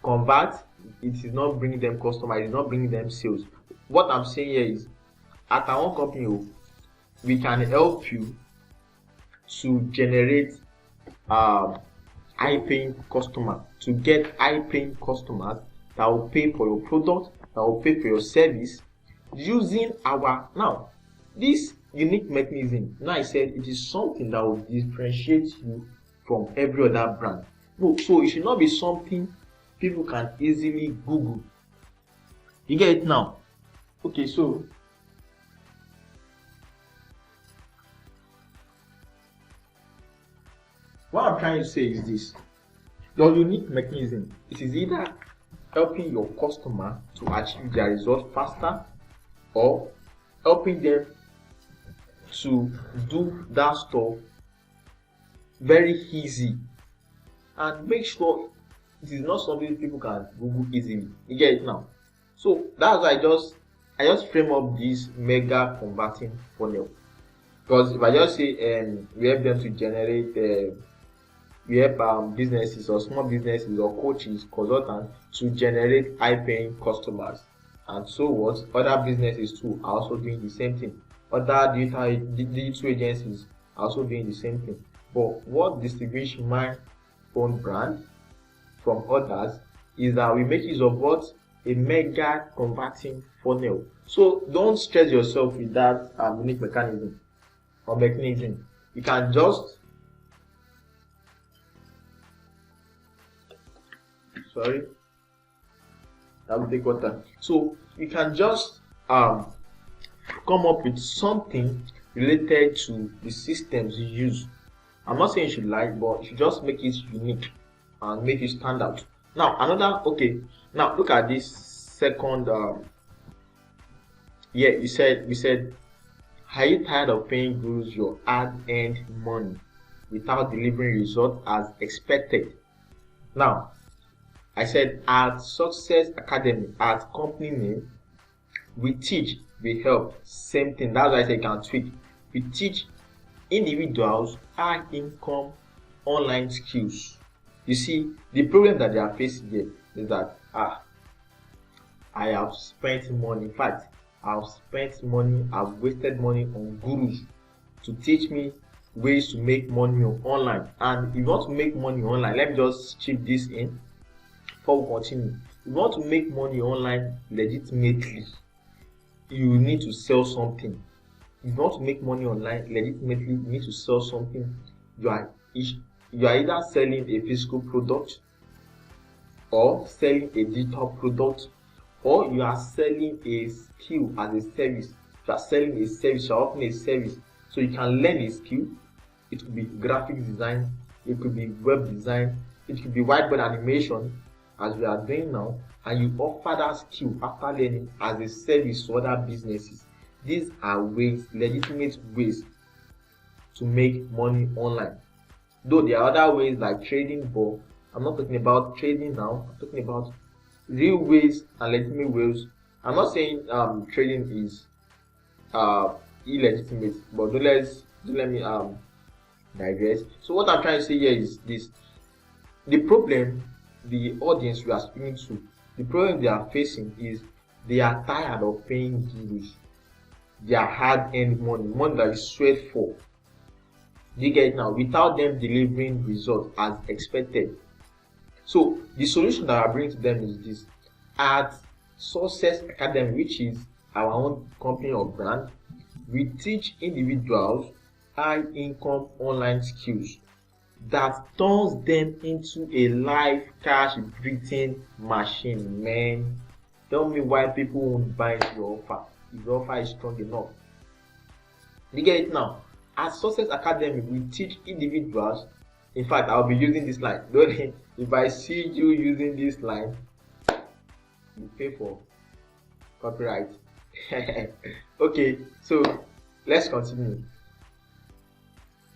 convert, it is not bringing them customers, it is not bringing them sales. What I'm saying here is, at our own company, we can help you to generate high-paying customers, to get high-paying customers that will pay for your product, that will pay for your service, using now this unique mechanism. Now I said it is something that will differentiate you from every other brand. No, so it should not be something people can easily Google. You get it now? Okay, so what I'm trying to say is this: your unique mechanism, it is either helping your customer to achieve their result faster, or helping them to do that stuff very easy, and make sure it is not something people can Google easily. You get it now? So that's why I just frame up this mega converting funnel. Because if I just say we help them to generate we help businesses or small businesses or coaches, consultants to generate high-paying customers, and so what? Other businesses too are also doing the same thing. Other digital agencies are also doing the same thing. But what distinguishes my own brand from others is that we make use of what? A mega converting funnel. So don't stress yourself with that unique mechanism or mechanism. You can just I will take water. So you can just come up with something related to the systems you use. I'm not saying you should lie, but you should just make it unique and make it stand out. Now now look at this second we said, are you tired of paying gurus your hard-earned money without delivering results as expected? Now, I said at Success Academy, at company name, we teach, we help. Same thing. That's why I say you can tweak. We teach individuals high income online skills. You see, the problem that they are facing here is that I have spent money. In fact, I've wasted money on gurus to teach me ways to make money online. And if you want to make money online, let me just chip this in before we continue. If you want to make money online legitimately, you need to sell something. If you want to make money online legitimately, you need to sell something. You are either selling a physical product, or selling a digital product, or you are selling a skill as a service. You are selling a service, you are offering a service. So you can learn a skill. It could be graphic design, it could be web design, it could be whiteboard animation, as we are doing now, and you offer that skill after learning as a service to other businesses. These are legitimate ways to make money online. Though there are other ways like trading, but I'm not talking about trading now. I'm talking about real ways and legitimate ways. I'm not saying trading is illegitimate, but don't let me digress. So what I'm trying to say here is this: the problem the audience we are speaking to, the problem they are facing is they are tired of paying gurus their hard-earned money that is sweat for. You get it now, without them delivering results as expected. So the solution that I bring to them is this: at Success Academy, which is our own company or brand, we teach individuals high-income online skills that turns them into a live cash breathing machine. Man, tell me why people won't buy your offer if your offer is strong enough. You get it now? At Success Academy, we teach individuals. In fact, I'll be using this line. Don't, if I see you using this line, you pay for copyright. Okay, so let's continue.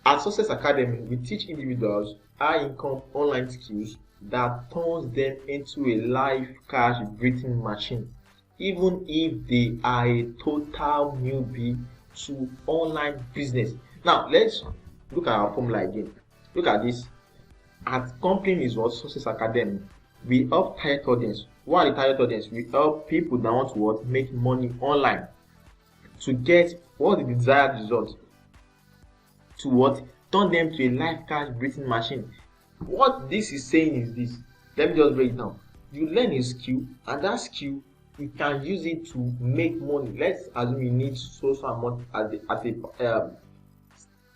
At Success Academy, we teach individuals high-income online skills that turns them into a live cash breathing machine, even if they are a total newbie to online business. Now, let's look at our formula again. Look at this. At company is what Success Academy. We help target audience. What are the target audience? We help people that want to what? Make money online to get what the desired result. To what? Turn them to a live cash breathing machine. What this is saying is this. Let me just break it down. You learn a skill, and that skill you can use it to make money. Let's assume you need so amount at a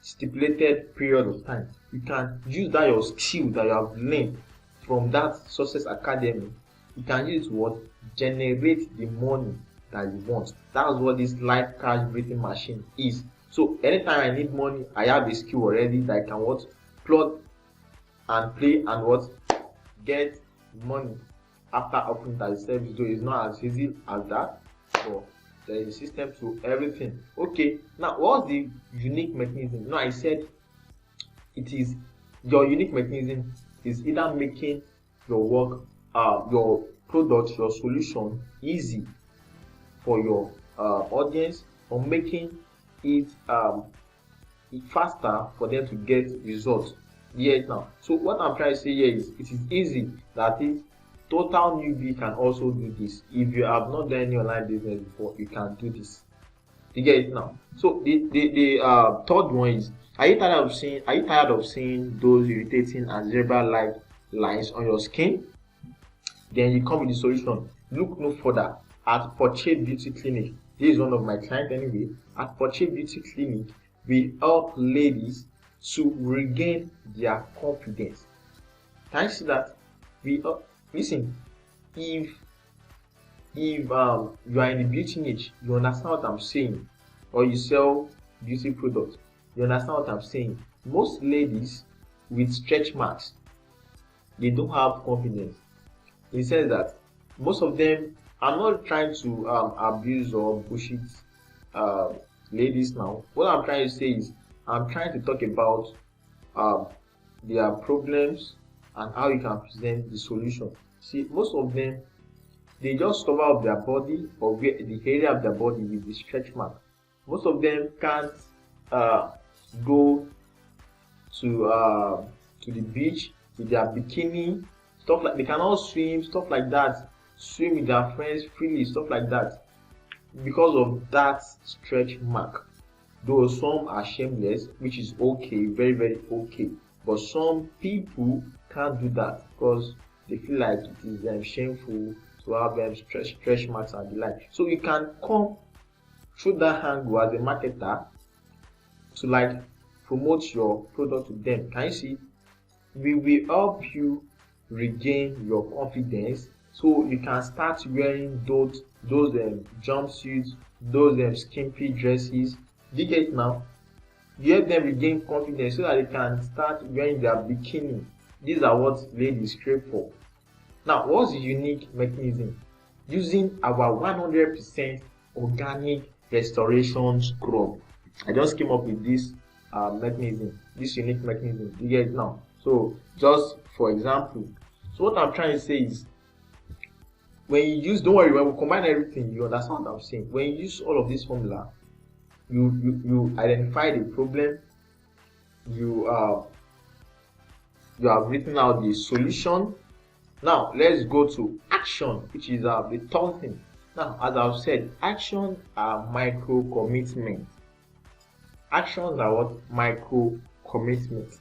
stipulated period of time. You can use that your skill that you have learned from that Success Academy. You can use it to what? Generate the money that you want. That's what this live cash breathing machine is. So anytime I need money, I have a skill already that I can what? Plug and play and what? Get money after opening that service. So it's not as easy as that, but there is a system to everything. Okay, now what's the unique mechanism? Now I said it is your unique mechanism is either making your work, your product, your solution easy for your audience, or making it faster for them to get results. Yes, now. So what I'm trying to say here is it is easy. That is, total newbie can also do this. If you have not done any online business before, you can do this. You get it now. So the third one is: Are you tired of seeing those irritating and zebra-like lines on your skin? Then you come with the solution. Look no further. At Portrait Beauty Clinic, this is one of my clients anyway. At Portrait Beauty Clinic, we help ladies to regain their confidence. Can you see that? Listen, if you are in the beauty niche, you understand what I'm saying, or you sell beauty products, you understand what I'm saying. Most ladies with stretch marks, they don't have confidence. He says that most of them, I'm not trying to abuse or bullshit ladies now. What I'm trying to say is I'm trying to talk about their problems and how you can present the solution. See, most of them, they just cover up their body or the area of their body with the stretch mark. Most of them can't go to the beach with their bikini, stuff like they cannot swim, stuff like that. Swim with their friends freely, stuff like that, because of that stretch mark. Though some are shameless, which is okay, very, very okay, but some people can't do that because they feel like it is shameful to have stretch marks and the like. So you can come through that angle as a marketer to like promote your product to them. Can you see? We will help you regain your confidence, so you can start wearing those jumpsuits, those skimpy dresses. Do you get it now? You help them regain confidence so that they can start wearing their bikini. These are what ladies crave for. Now, what's the unique mechanism? Using our 100% organic restoration scrub. I just came up with this mechanism, this unique mechanism. Do you get it now? So, just for example, so what I'm trying to say is, when you use, don't worry, when we combine everything, you understand what I'm saying. When you use all of this formula, you identify the problem, you have written out the solution. Now let's go to action, which is the third thing. Now, as I've said, actions are micro commitments. Actions are what? Micro commitments.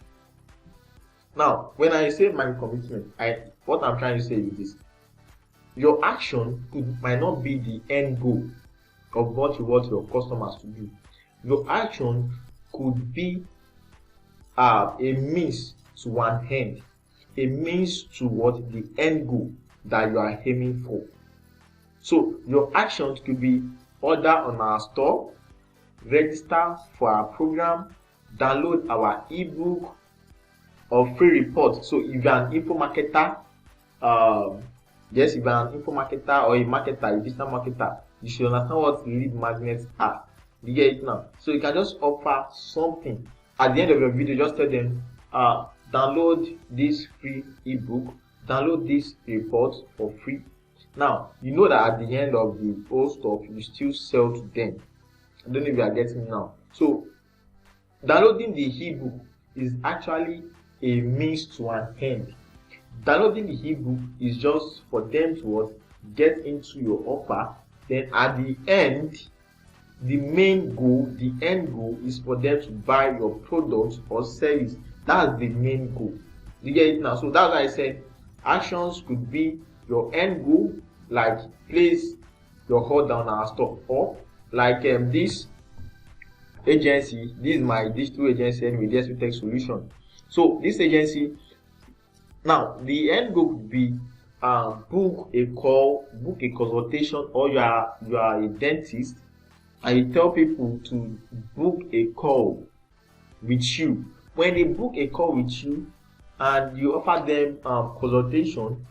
Now, when I say micro commitment, what I'm trying to say is this: your action might not be the end goal of what you want your customers to do. Your action could be a means to an end, a means to what the end goal that you are aiming for. So your actions could be order on our store, register for our program, download our ebook or free report. So if you're an info marketer, yes, if you're an info marketer or a marketer, a digital marketer, you should understand what lead magnets are. You get it now? So you can just offer something at the end of your video. Just tell them, download this free ebook, download this report for free. Now you know that at the end of the whole stuff, you still sell to them. I don't know if you are getting me now. So downloading the ebook is actually a means to an end. Downloading the ebook is just for them to get into your offer. Then at the end, the end goal is for them to buy your product or service. That's the main goal. You get it now? So that's why I said actions could be your end goal, like place your order on our store, or like this agency. This is my digital agency anyway, DSP Tech Solution. So this agency, now the end goal could be book a consultation, or you are a dentist and you tell people to book a call with you. When they book a call with you and you offer them consultation,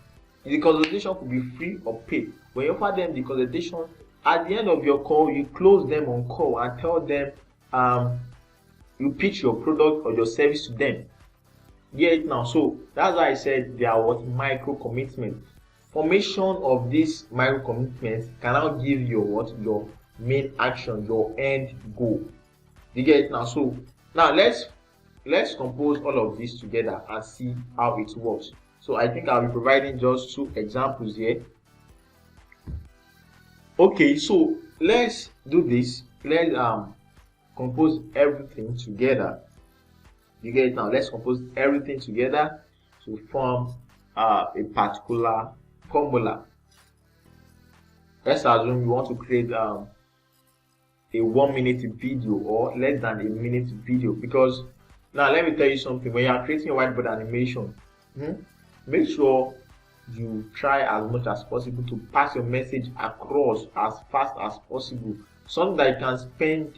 the consultation could be free or paid. When you offer them the consultation, at the end of your call, you close them on call and tell them you pitch your product or your service to them. Get it now? So that's why I said there are micro commitments. Formation of these micro commitments can now give you your main action, your end goal. You get it now? So now let's compose all of this together and see how it works. So I think I'll be providing just 2 examples here. Okay, so let's do this. Let's compose everything together. You get it now? Let's compose everything together to form a particular formula. Let's assume you want to create a 1-minute video or less than a minute video, because now let me tell you something. When you are creating a whiteboard animation, make sure you try as much as possible to pass your message across as fast as possible, something that you can spend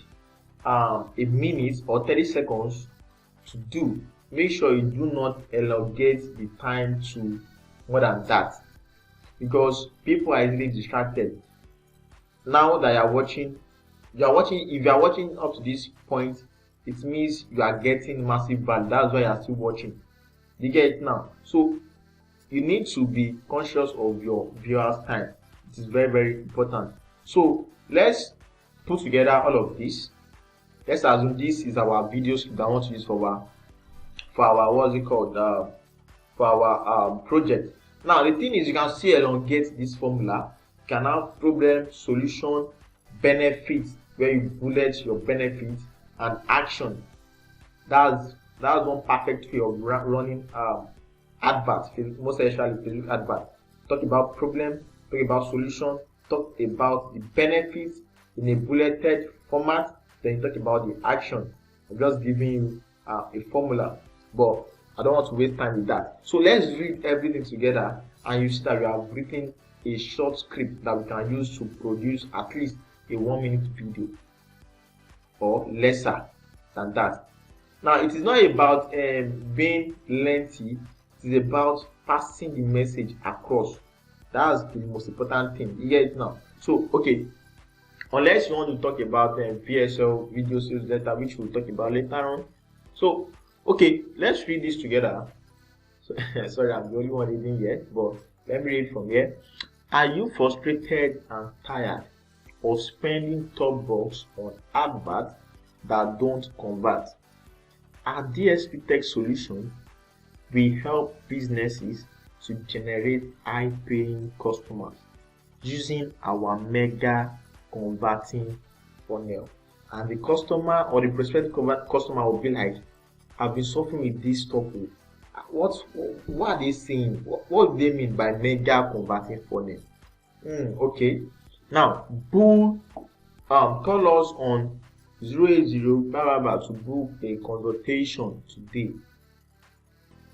a minute or 30 seconds to do. Make sure you do not elongate the time to more than that, because people are easily distracted. Now that you are watching, if you are watching up to this point, it means you are getting massive value. That's why you are still watching. You get it now? So you need to be conscious of your viewers' time. It is very, very important. So let's put together all of this. Let's assume this is our video script that I want to use for our what's it called, for our project. Now the thing is, you can see elongate this formula. You can have problem, solution, benefits, where you bullet your benefits, and action. That's one perfect way of running adverts, most especially Facebook adverts. Talk about problem, talk about solution, talk about the benefits in a bulleted format, then you talk about the action. I'm just giving you a formula, but I don't want to waste time with that. So let's read everything together, and you see that we have written a short script that we can use to produce at least a 1-minute video or lesser than that. Now it is not about being lengthy, it is about passing the message across. That's the most important thing. You get it now? So okay, unless you want to talk about VSL, video sales data, which we'll talk about later on. So okay, let's read this together. So, sorry, I'm the only one reading yet, but let me read from here. Are you frustrated and tired of spending top bucks on adverts that don't convert? At DSP Tech Solution, we help businesses to generate high-paying customers using our mega converting funnel. And the customer or the prospective customer will be like, I've been suffering with this topic. What are they saying? What do they mean by mega converting funnel? Okay. Now, call us on 080 to book a consultation today.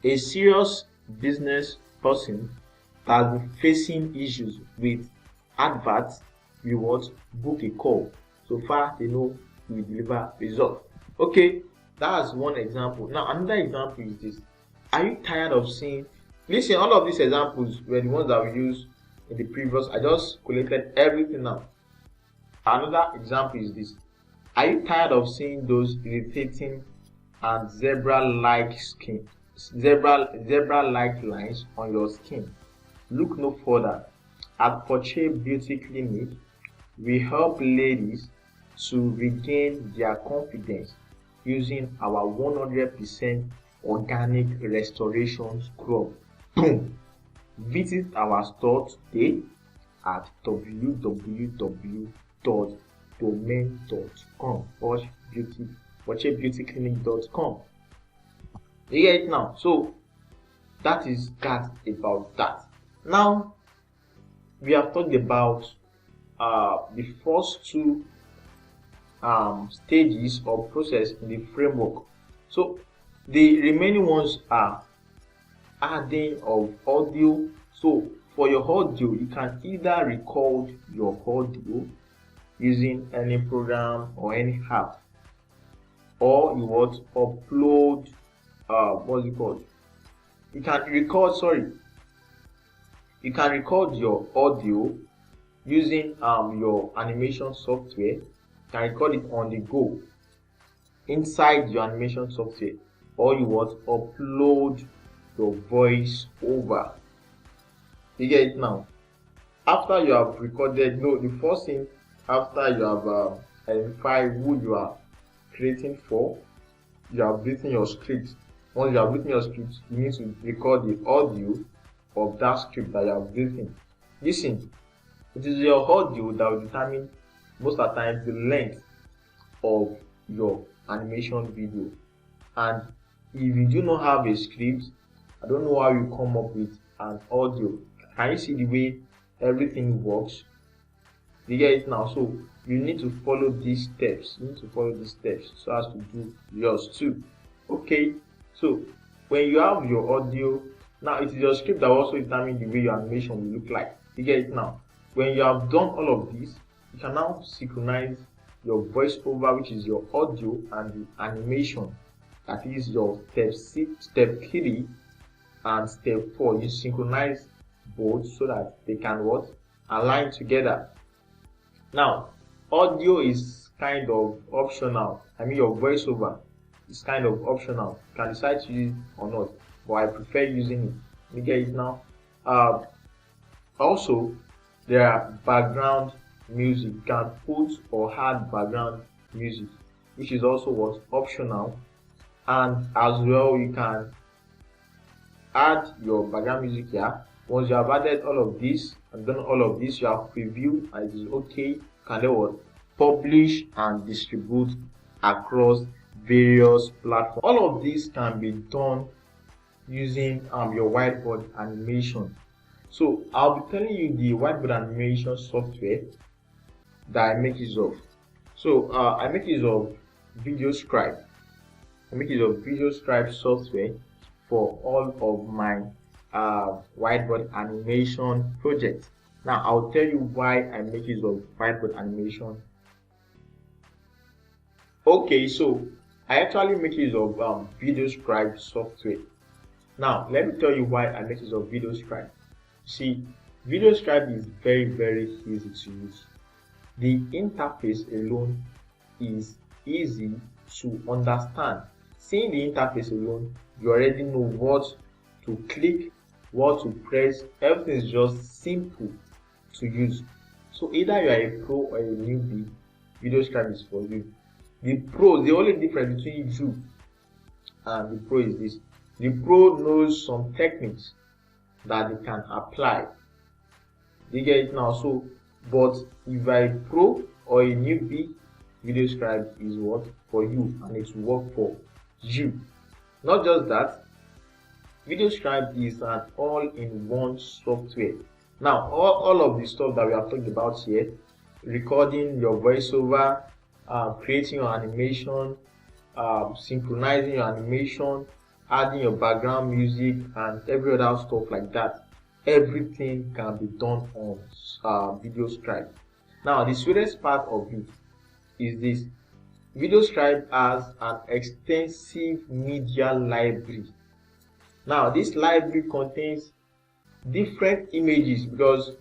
A serious business person that has been facing issues with adverts will book a call. So far, they know we deliver results. Okay. That's one example. Now another example is this. Are you tired of seeing? Listen, all of these examples were the ones that we used in the previous. I just collected everything now. Another example is this. Are you tired of seeing those irritating and zebra-like lines on your skin? Look no further. At Portrait Beauty Clinic, we help ladies to regain their confidence using our 100% organic restoration scrub. Boom! Visit our store today at www.domain.com or portraitbeautyclinic.com. You get it now? So that is that about that. Now we have talked about the first two stages or process in the framework. So the remaining ones are adding of audio. So for your audio, you can either record your audio using any program or any app, or you want to upload what's it called? You can record your audio using your animation software. You can record it on the go inside your animation software, or you want to upload your voice over. You get it now? After you have recorded, the first thing after you have identified who you are creating for, you have written your script. Once you have written your script, you need to record the audio of that script that you have written. Listen, it is your audio that will determine most of the time the length of your animation video. And if you do not have a script, I don't know how you come up with an audio. Can you see the way everything works? You get it now? So you need to follow these steps. So as to do yours too. Okay, so when you have your audio, now it is your script that will also determine the way your animation will look like. You get it now? When you have done all of this, you can now synchronize your voiceover, which is your audio, and the animation, that is your step 3 and step 4. You synchronize both so that they can align together. Now audio is kind of optional. Your voiceover is kind of optional. You can decide to use it or not, but I prefer using it. You get it now? Also, there are background music. You can put or add background music, which is also optional. And as well, you can add your background music here. Once you have added all of this and done all of this, you have preview and it is okay. You can then publish and distribute across various platforms. All of this can be done using your whiteboard animation. So I'll be telling you the whiteboard animation software that I make use of. So I make use of VideoScribe. I make use of VideoScribe software for all of my whiteboard animation projects. Now I'll tell you why I make use of whiteboard animation. Okay, so I actually make use of VideoScribe software. Now let me tell you why I make use of VideoScribe. See, VideoScribe is very, very easy to use. The interface alone is easy to understand. Seeing the interface alone, you already know what to click, what to press. Everything is just simple to use. So either you are a pro or a newbie, VideoScribe is for you. The only difference between you and the pro is this: the pro knows some techniques that they can apply. You get it now? So, but if I a pro or a newbie, VideoScribe is for you, and it will work for you. Not just that, VideoScribe is an all-in-one software. Now, all of the stuff that we have talked about here, recording your voiceover, creating your animation, synchronizing your animation, adding your background music, and every other stuff like that, everything can be done on VideoScribe. Now the sweetest part of it is this: VideoScribe has an extensive media library. Now this library contains different images, because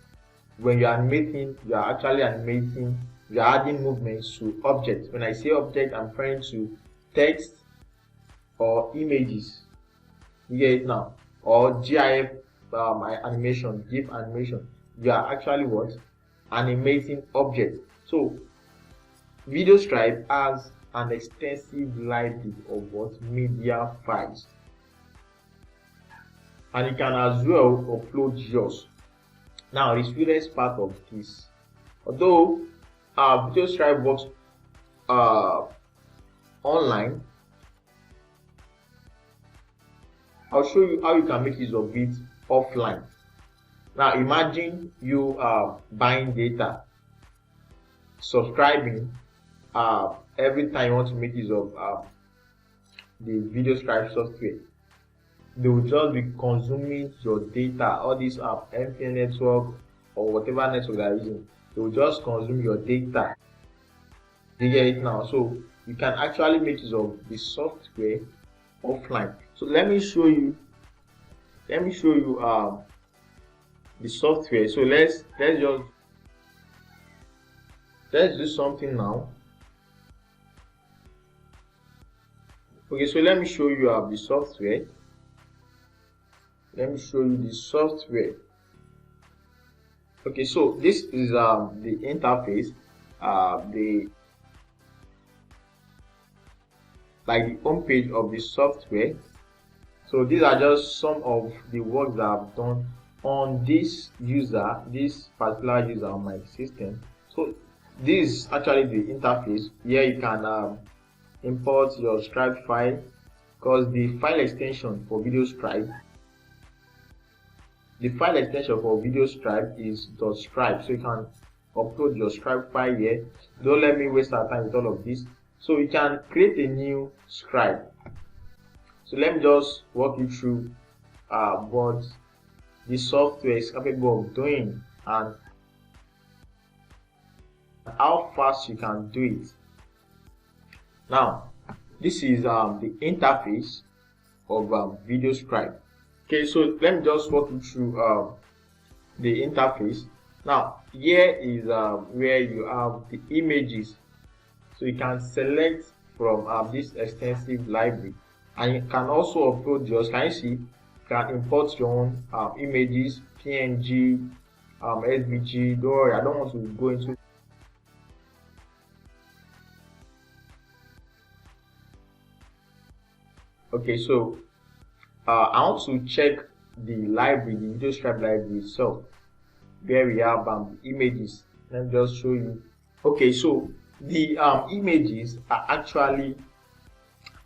when you are animating, you are actually animating, you are adding movements to objects. When I say object, I'm referring to text or images. You get it now? Or GIF animation, GIF animation. You are actually what? Animating objects. So VideoScribe has an extensive library of what? Media files. And you can as well upload yours. Now the sweetest part of this, although VideoScribe works online, I'll show you how you can make use of it offline. Now imagine you are buying data, subscribing every time you want to make use of the VideoScribe software. They will just be consuming your data. All these MTN network or whatever network they are using, they will just consume your data. You get it now? So you can actually make use of the software offline. So let me show you the software. So let's do something now. Okay, so let me show you the software. Let me show you the software. Okay, so this is the interface, the home page of the software. So these are just some of the work that I've done on this particular user on my system. So this is actually the interface. Here you can import your scribe file, because the file extension for VideoScribe, is .scribe. So you can upload your scribe file here. Don't let me waste our time with all of this. So you can create a new scribe. So let me just walk you through what the software is capable of doing and how fast you can do it. Now this is the interface of VideoScribe. Okay, so let me just walk you through the interface. Now here is where you have the images. So you can select from this extensive library, and you can also upload yours. Can you see? You can import your own images, PNG, SVG. Don't worry, I don't want to go into. Okay, so I want to check the library, the VideoScribe library itself, where we have images. Let me just show you. Okay, so the images are actually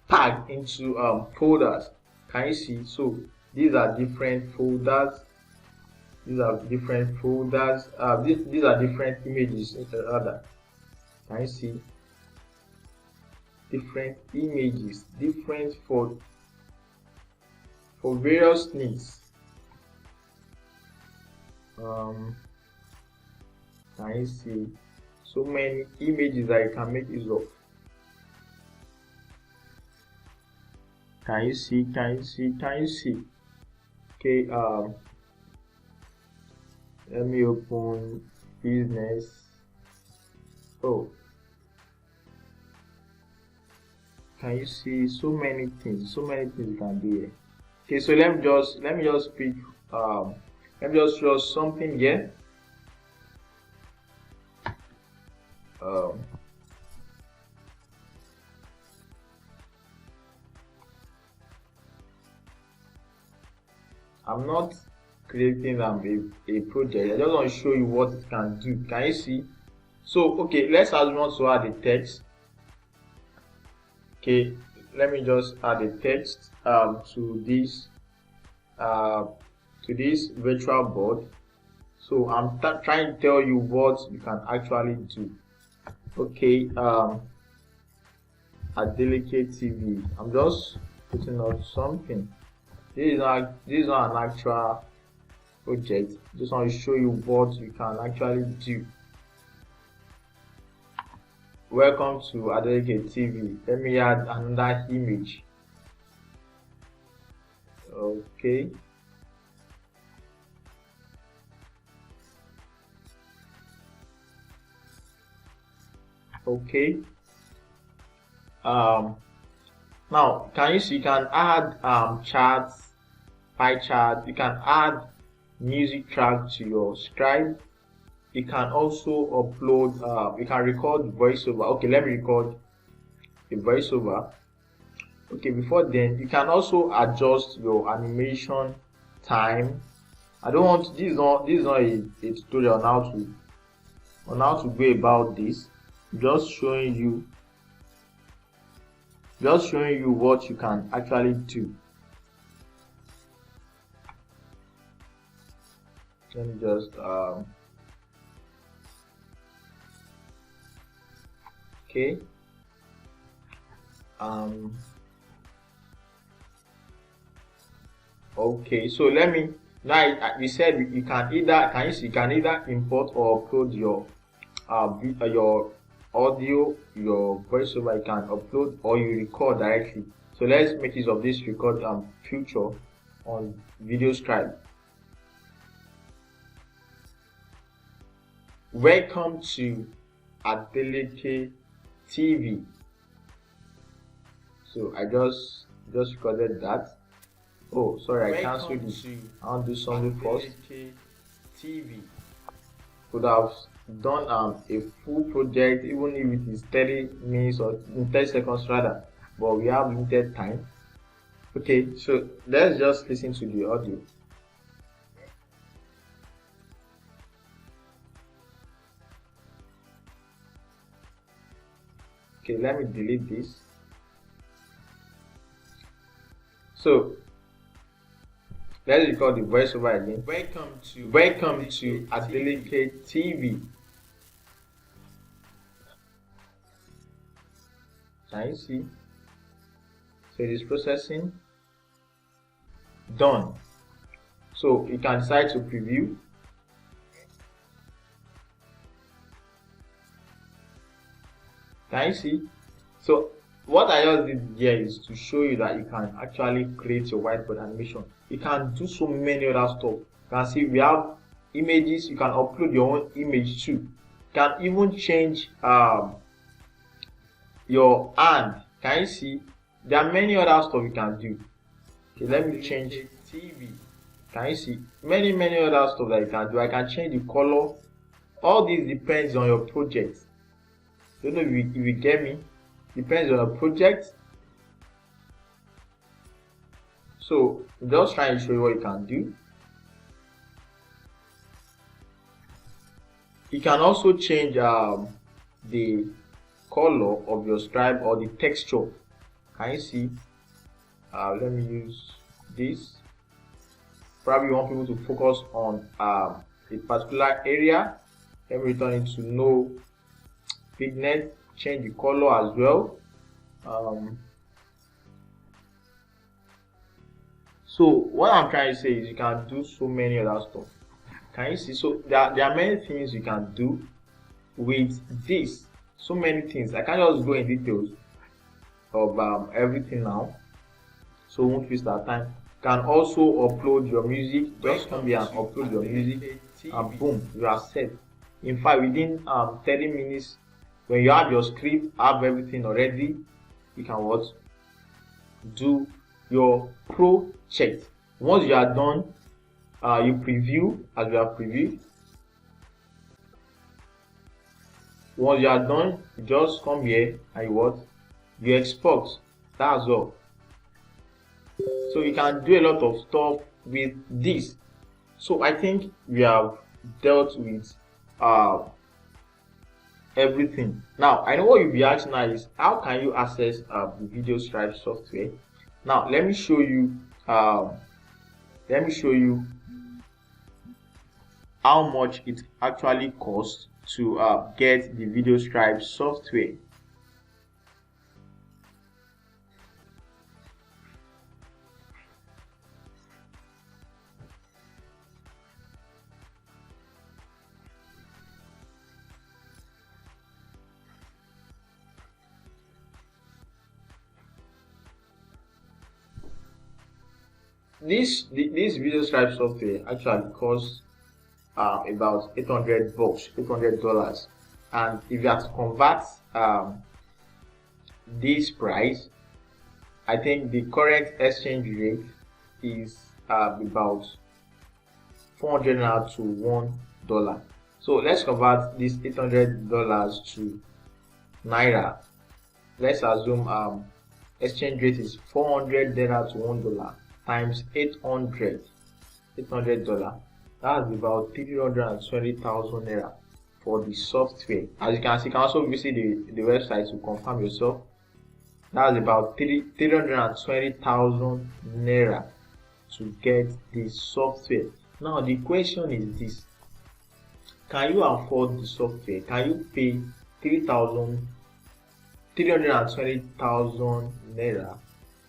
tagged into folders. Can you see? So these are different folders. These are different folders. These are different images. Rather, can you see? Different images, different for various needs. Can you see? So many images that you can make use of. Can you see? Can you see? Can you see? Okay, let me open business. Oh, can you see? So many things you can do here. Okay, so let me just pick let me just show something here. I'm not creating a project. I just want to show you what it can do. Can you see? So okay, let's add one to add the text. Okay, let me just add a text to this virtual board. So I'm trying to tell you what you can actually do. Okay, a delicate TV. I'm just putting up something. This is not an actual project. Just want to show you what you can actually do. welcome to Adeleke TV. Let me add another image. Okay. Okay. Now can you see, you can add charts, pie chart, you can add music track to your scribe. You can also upload, you can record voiceover. Okay, let me record a voiceover. Okay, before then you can also adjust your animation time. I don't want, this is not a tutorial on how to go about this. Just showing you what you can actually do. Let me just okay. Okay, so let me now, we said you can either import or upload your audio, your voiceover. You can upload or you record directly. So let's make use of this record feature on Video Scribe. Welcome to Adeleke TV. So I just recorded that. Oh, sorry, I cancelled this. I'll do something first. TV. Could have done a full project, even if it is 30 minutes or 30 seconds rather, but we have limited time. Okay, so let's just listen to the audio. Okay, let me delete this. So let's record the voiceover again. Welcome to Adeleke TV. Can you see? So it is processing. Done. So you can decide to preview. Can you see? So what I just did here is to show you that you can actually create your whiteboard animation. You can do so many other stuff. You can see we have images. You can upload your own image too. You can even change your hand. Can you see? There are many other stuff you can do. Okay, let me change TV. Can you see? Many other stuff that you can do. I can change the color. All this depends on your project. Don't know if you get me. Depends on the project. So just trying to show you what you can do. You can also change the color of your scribe or the texture. Can you see? Let me use this. Probably you want people to focus on a particular area. Let me return it to no bigness. Change the color as well. So what I'm trying to say is you can do so many other stuff. Can you see? So there are many things you can do with this. So many things. I can't just go in details of everything now, so we won't waste our time. You can also upload your music. Just come here and upload your music, and boom, you are set. In fact, within 30 minutes, when you have your script, have everything already, you can what? Do your project. Once you are done, you preview as we have previewed. Once you are done, you just come here and you what? You export. That's all. So you can do a lot of stuff with this. So I think we have dealt with everything. Now I know what you'll be asking now is how can you access the Video Scribe software. Now let me show you how much it actually costs to get the Video Scribe software. this video scribe software actually costs about $800, and if you have to convert this price, I think the current exchange rate is about 400 naira to $1. So let's convert this $800 to naira. Let's assume exchange rate is 400 naira to $1 times $800. That's about 320,000 naira for the software. As you can see, you can also visit the website to confirm yourself. That's about 320,000 naira to get this software. Now the question is this: can you afford the software? Can you pay 320,000 naira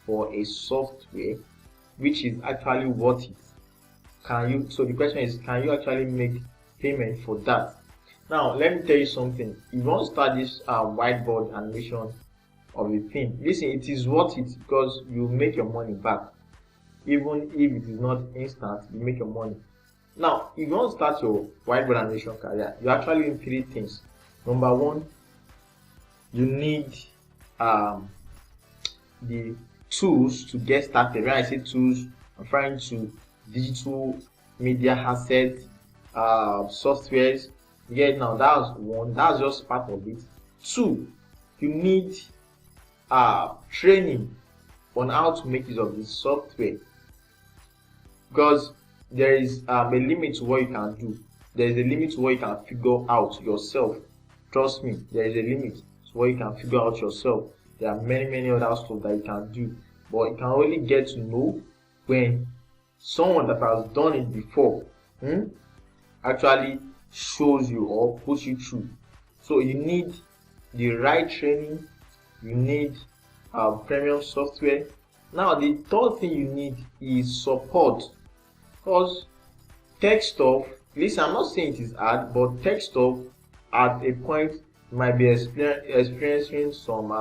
for a software which is actually worth it? Can you? So the question is, can you actually make payment for that? Now let me tell you something. If you want to start this whiteboard animation of the thing, listen, it is worth it because you make your money back. Even if it is not instant, you make your money. Now if you want to start your whiteboard animation career, you actually need 3 things. Number 1, you need the tools to get started. When I say tools, I'm referring to digital media assets, softwares. Yeah, now that's 1. That's just part of it. 2, you need training on how to make use of this software, because there is a limit to what you can do. There is a limit to what you can figure out yourself. Trust me, there is a limit to what you can figure out yourself. There are many other stuff that you can do, but you can only get to know when someone that has done it before actually shows you or puts you through. So you need the right training, you need premium software. Now the third thing you need is support, because tech stuff, listen, I'm not saying it is hard, but tech stuff at a point you might be experiencing some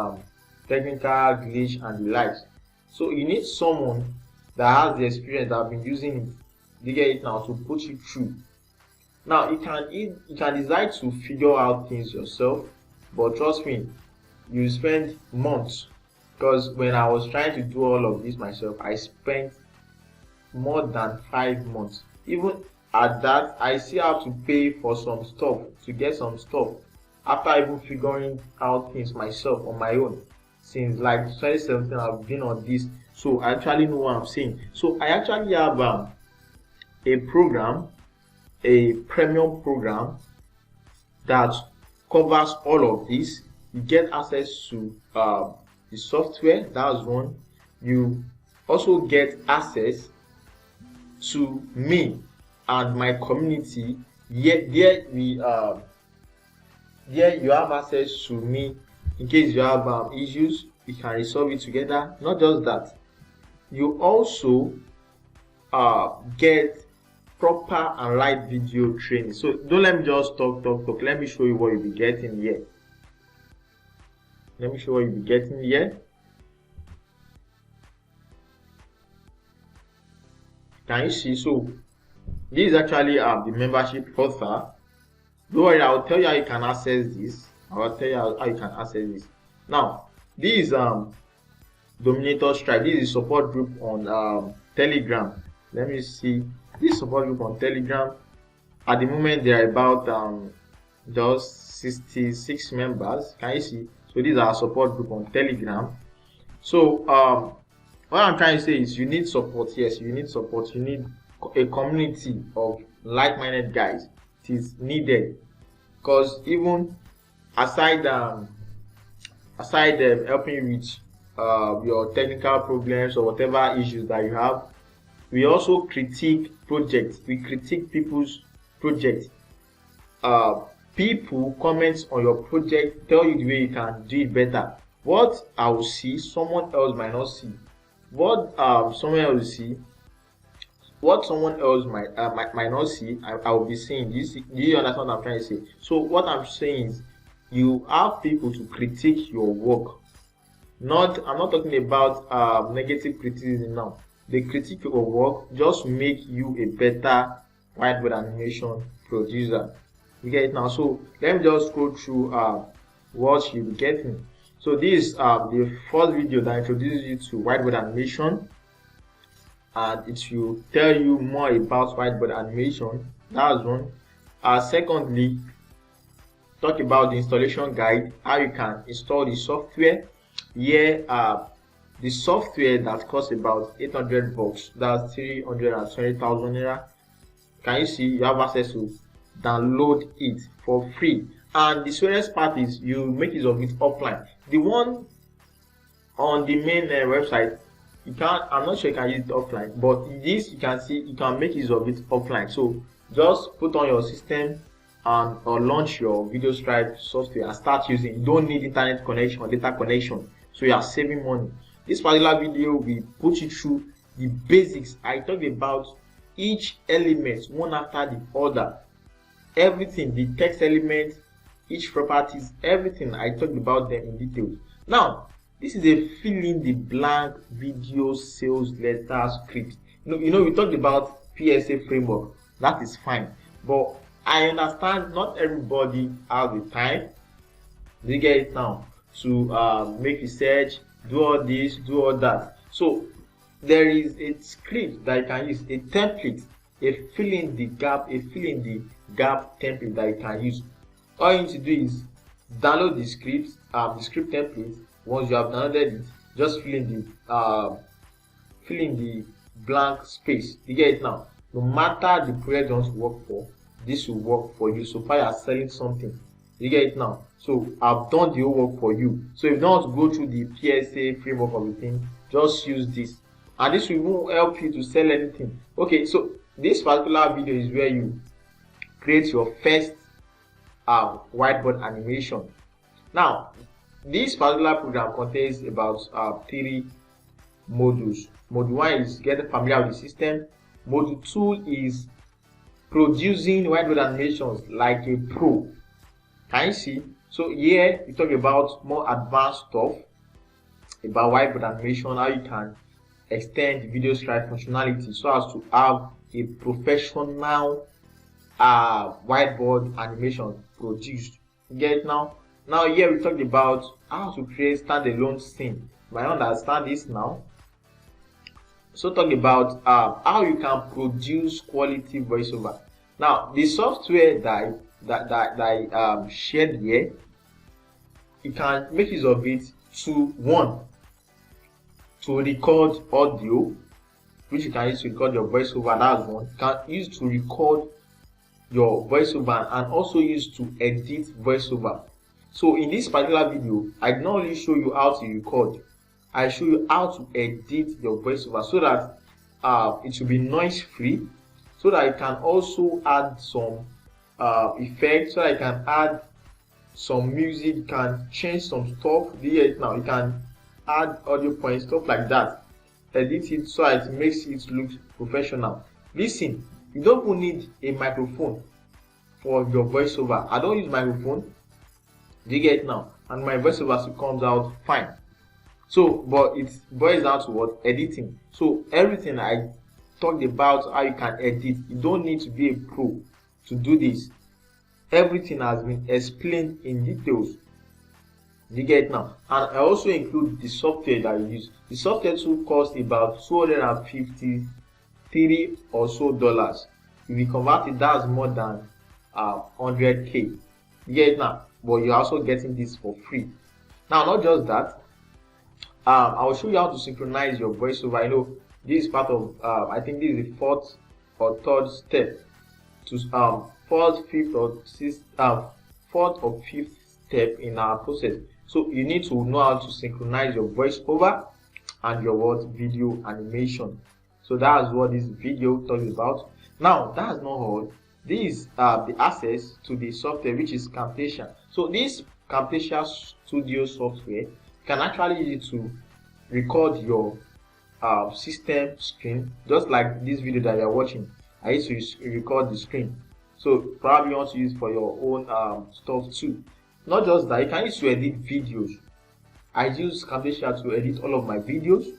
technical glitch and the likes. So you need someone that has the experience, that have been using it, they get it now, to put you through. Now you can decide to figure out things yourself, but trust me, you spend months. Because when I was trying to do all of this myself, I spent more than 5 months. Even at that, I still have to pay for some stuff, to get some stuff, after even figuring out things myself on my own. Since like 2017, I've been on this, so I actually know what I'm saying. So I actually have a program, a premium program that covers all of this. You get access to the software, that's 1. You also get access to me and my community. There you have access to me. In case you have issues, we can resolve it together. Not just that, you also get proper and live video training. So don't let me just talk. Let me show you what you'll be getting here. Can you see? So this is actually the membership author. Don't worry, I'll tell you how you can access this. Now this is Dominator Strike. This is a support group on Telegram. Let me see. This support group on Telegram, at the moment there are about just 66 members. Can you see? So these are our support group on Telegram. So what I'm trying to say is, you need support. Yes, you need support. You need a community of like-minded guys. It is needed, because even aside helping you with your technical problems or whatever issues that you have, we also critique projects. We critique people's projects. People comment on your project, tell you the way you can do it better. What I will see, someone else might not see. What someone else will see, what someone else might not see, I will be saying. Do you understand what I'm trying to say? So what I'm saying is, you have people to critique your work. I'm not talking about negative criticism now. the critique of work just make you a better whiteboard animation producer. You get it now? So let me just go through what you'll be getting. So this is the first video that introduces you to whiteboard animation, and it will tell you more about whiteboard animation. That's one. Secondly, talk about the installation guide, how you can install the software. Here, the software that costs about 800 bucks, that's 320,000 naira. Can you see? You have access to download it for free, and the sweetest part is you make use of it offline. The one on the main website, you can't. I'm not sure you can use it offline, but this you can see you can make use of it offline. So just put on your system and or launch your video stripe software and start using. You don't need internet connection or data connection, so you are saving money. This particular video will put you through the basics. I talked about each element one after the other, everything, the text element, each properties, everything. I talked about them in detail. Now this is a fill in the blank video sales letter script. You know we talked about PSA framework. That is fine, but I understand not everybody has the time. You get it now, to make research, do all this, do all that. So there is a script that you can use, a template, a fill in the gap template that you can use. All you need to do is download the script template. Once you have downloaded it, just fill in the blank space. You get it now? No matter the project you want to work for, this will work for you. So far you are selling something. You get it now? So I've done the whole work for you. So if you don't want to go through the PSA framework of the thing, just use this, and this will help you to sell anything. Okay, so this particular video is where you create your first whiteboard animation. Now this particular program contains about 3 modules. Module 1 is getting familiar with the system. Module 2 is producing whiteboard animations like a pro. Can you see? So here we talk about more advanced stuff about whiteboard animation, how you can extend the video stripe functionality so as to have a professional whiteboard animation produced. You get it now? Now here we talked about how to create standalone scene. You might understand this now. So talk about how you can produce quality voiceover. Now the software that I shared here, you can make use of it to record audio, which you can use to record your voiceover. That's one. You can use to record your voiceover and also use to edit voiceover. So in this particular video, I did not only show you how to record, I show you how to edit your voiceover so that it will be noise free, so that you can also add some effects, so that you can add some music, you can change some stuff. Now you can add audio points, stuff like that, edit it so that it makes it look professional. Listen, you don't even need a microphone for your voiceover. I don't use microphone. Do you get it now? And my voiceover still comes out fine. So but it boils down to what? Editing. So everything I talked about, how you can edit, you don't need to be a pro to do this. Everything has been explained in details. You get it now? And I also include the software that you use. The software too costs about $253 or so. If you convert it, that's more than 100k. You get it now? But you're also getting this for free. Now, not just that, I will show you how to synchronize your voiceover. I know this is part of I think this is the 4th or 3rd step to 4th, 5th or 6th 4th or 5th step in our process. So you need to know how to synchronize your voiceover and your video animation. So that's what this video talks about. Now that's not all. This is the access to the software, which is Camtasia. So this Camtasia Studio software can actually use it to record your system screen, just like this video that you're watching. I used to record the screen, so probably you want to use for your own stuff too. Not just that, you can use to edit videos. I use Camtasia to edit all of my videos.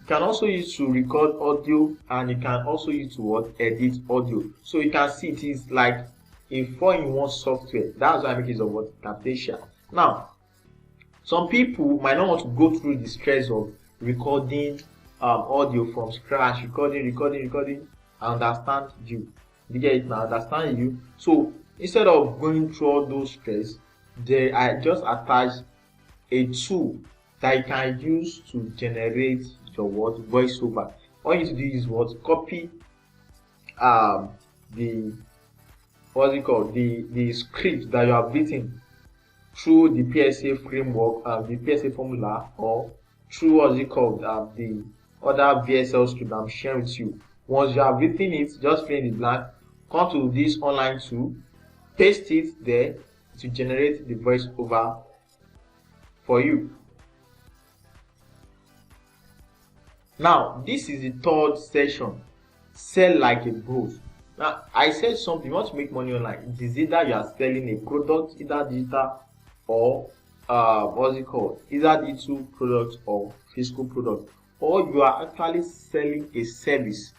You can also use to record audio, and you can also use to edit audio. So you can see it is like a 4-in-1 software. That's why I make use of Camtasia. Now, some people might not want to go through the stress of recording audio from scratch, recording. I understand you. You get it now? Understand you. So instead of going through all those stress, I just attach a tool that you can use to generate your voiceover. All you need to do is copy the script that you have written through the PSA framework, the PSA formula, or through the other VSL script I'm sharing with you. Once you have written it, just fill in the blank, come to this online tool, paste it there to generate the voiceover for you. Now, this is the third section, sell like a boss. Now, I said something, you want to make money online. It is either you are selling a product, either digital or either digital product or physical product, or you are actually selling a service.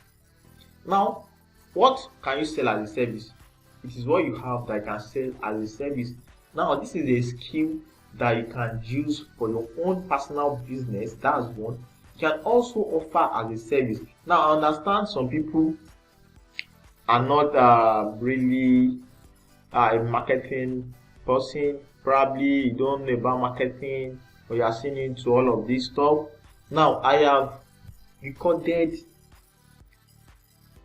Now, what can you sell as a service? It is what you have that you can sell as a service. Now, this is a skill that you can use for your own personal business. That's one. You can also offer as a service. Now, I understand some people are not really a marketing person. Probably you don't know about marketing, or you are seeing into all of this stuff. Now, I have recorded,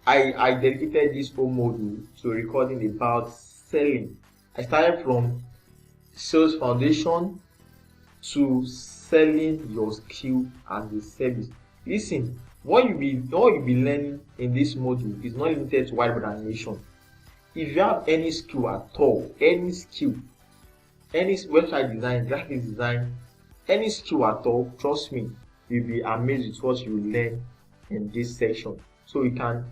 I dedicated this whole module to recording about selling. I started from sales foundation to selling your skill as a service. Listen, what you be learning in this module is not limited to whiteboard animation. If you have any skill at all, any skill, any website design, graphic design, any skill at all, trust me, you'll be amazed with what you will learn in this section. So you can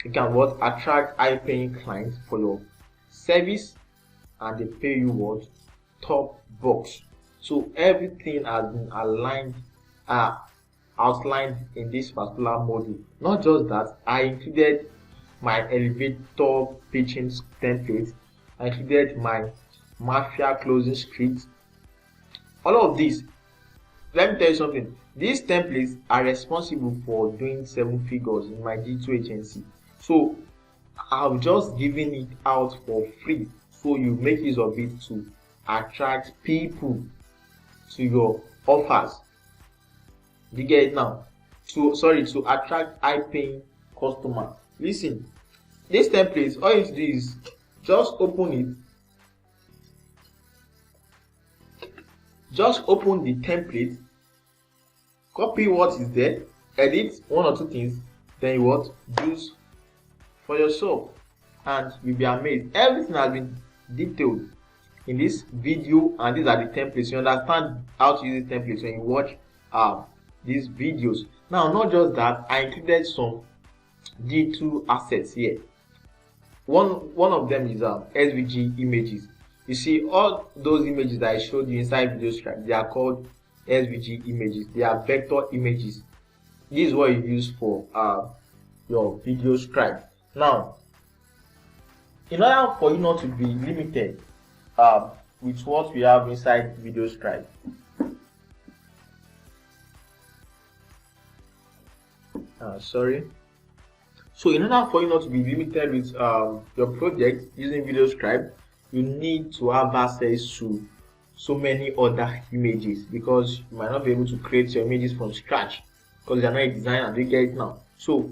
attract high-paying clients for your service, and they pay you top bucks. So everything has been outlined in this particular module. Not just that, I included my elevator pitching template, I included my mafia closing script. All of this, let me tell you something, these templates are responsible for doing 7 figures in my digital agency. So I've just given it out for free, so you make use of it to attract people to your offers. You get it now? To attract high-paying customers. Listen, this template, all you need to do is just open it. Just open the template, copy what is there, edit 1 or 2 things, then you use for yourself, and you'll be amazed. Everything has been detailed in this video, and these are the templates. You understand how to use the templates when you watch these videos. Now, not just that, I included some D2 assets here. One of them is SVG images. You see, all those images that I showed you inside VideoScribe, they are called SVG images. They are vector images. This is what you use for your VideoScribe. Now, in order for you not to be limited with what we have inside VideoScribe, so in order for you not to be limited with your project using VideoScribe, you need to have access to so many other images, because you might not be able to create your images from scratch because you're not a designer. Do you get it now? So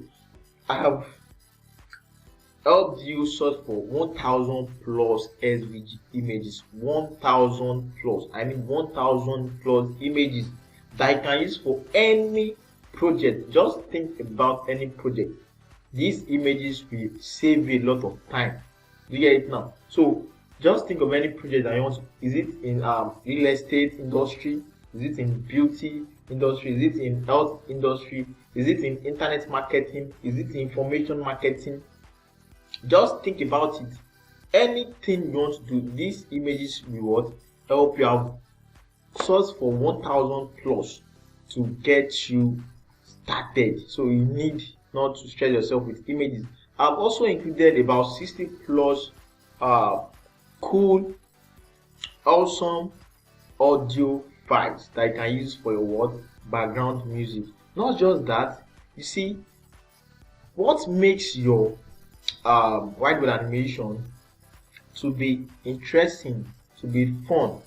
I have helped you search for 1,000 plus SVG images. 1,000 plus. I mean 1,000 plus images that you can use for any project. Just think about any project. These images will save you a lot of time. Do you get it now? So just think of any project that you want. Is it in real estate industry? Is it in beauty industry? Is it in health industry? Is it in internet marketing? Is it in information marketing? Just think about it. Anything you want to do, these images will help you out. Source for 1,000 plus to get you started. So you need not to stress yourself with images. I've also included about 60 plus cool, awesome audio files that you can use for your background music. Not just that, you see, what makes your whiteboard animation to be interesting, to be fun,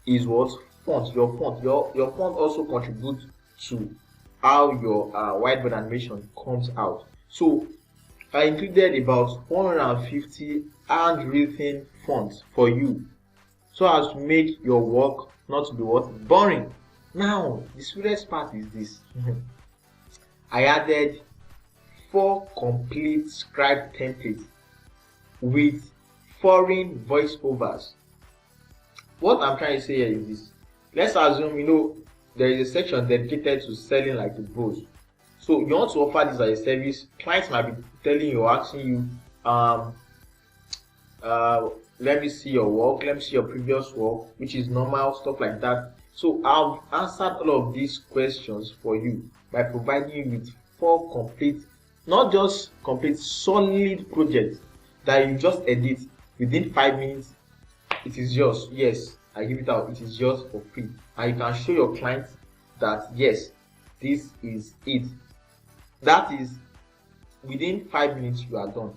is what? Font. Your font also contributes to how your whiteboard animation comes out. So I included about 150 handwritten fonts for you, so as to make your work not to be boring. Now the sweetest part is this. I added 4 complete scribe templates with foreign voiceovers. What I'm trying to say here is this. Let's assume there is a section dedicated to selling like the bros. So you want to offer this as a service. Clients might be telling you, asking you, let me see your work, let me see your previous work, which is normal, stuff like that. So I've answered all of these questions for you by providing you with 4 complete, not just complete, solid projects that you just edit within 5 minutes. It is yours. Yes, I give it out. It is yours for free, and you can show your clients that yes, this is it. That is, within 5 minutes you are done.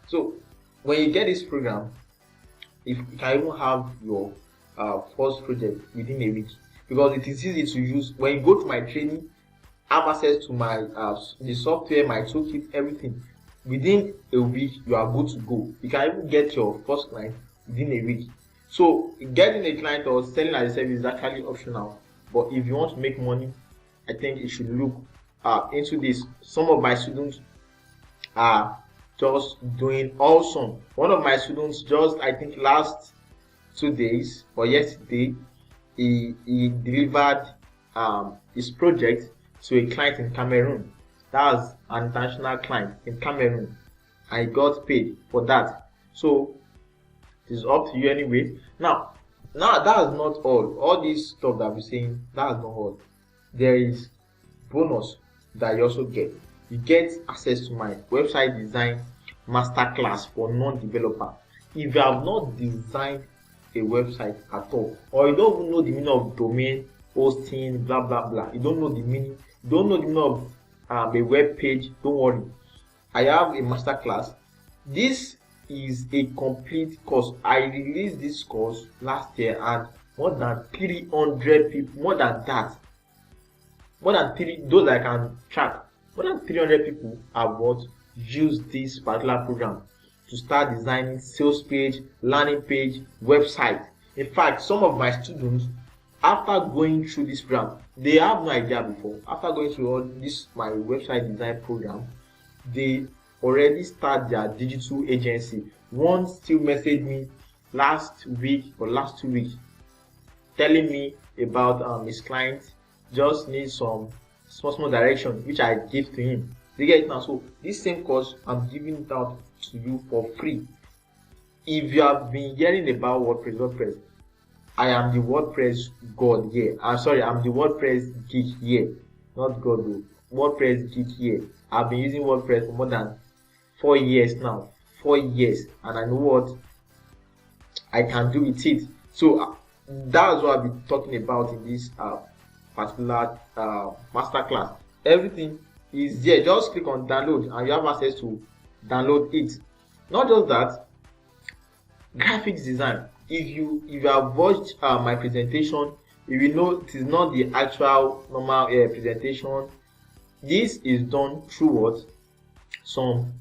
So when you get this program, if you can even have your first project within a week, because it is easy to use. When you go to my training, have access to my the software, my toolkit, everything. Within a week you are good to go. You can even get your first client within a week. So getting a client or selling as a service is actually optional, but if you want to make money, I think you should look into this. Some of my students are just doing awesome. One of my students, just I think last 2 days or yesterday, he delivered his project to a client in Cameroon. That's an international client in Cameroon, and he got paid for that. So it is up to you anyway. Now that is not all this stuff that we're saying. That is not all. There is bonus that you also get. You get access to my website design masterclass for non-developer. If you have not designed a website at all, or you don't even know the meaning of domain, hosting, blah blah blah, you don't know the meaning, of a web page, don't worry. I have a masterclass. This is a complete course. I released this course last year, and more than 300 people, those I can track, more than 300 people have used this particular program to start designing sales page, landing page, website. In fact, some of my students, after going through this program, they have no idea before. After going through all this my website design program, they already start their digital agency. One still messaged me last week or last 2 weeks, telling me about his client just needs some small direction, which I gave to him. They get it now. So this same course, I'm giving it out to you for free. If you have been hearing about WordPress, I am the WordPress god here. I'm the WordPress geek here. Not god though. WordPress geek here. I've been using WordPress for more than 4 years now. 4 years, and I know what I can do with it. So that's what I'll be talking about in this particular masterclass. Everything is there. Just click on download and you have access to download it. Not just that, graphics design. If you have watched my presentation, you will know it is not the actual normal presentation. This is done through what? Some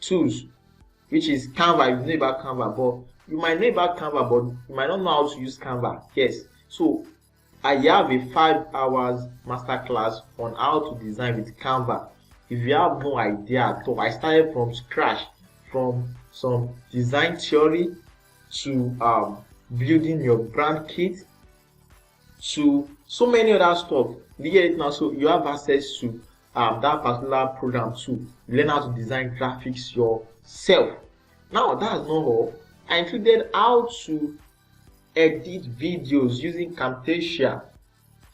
tools, which is Canva. You know about Canva, but you might know about Canva, but you might not know how to use Canva. Yes. So I have a 5 hours masterclass on how to design with Canva. If you have no idea at all, I started from scratch, from some design theory to building your brand kit to so many other stuff. You get it now. So you have access to that particular program too. You learn how to design graphics yourself. Now that's not all. I included how to edit videos using Camtasia.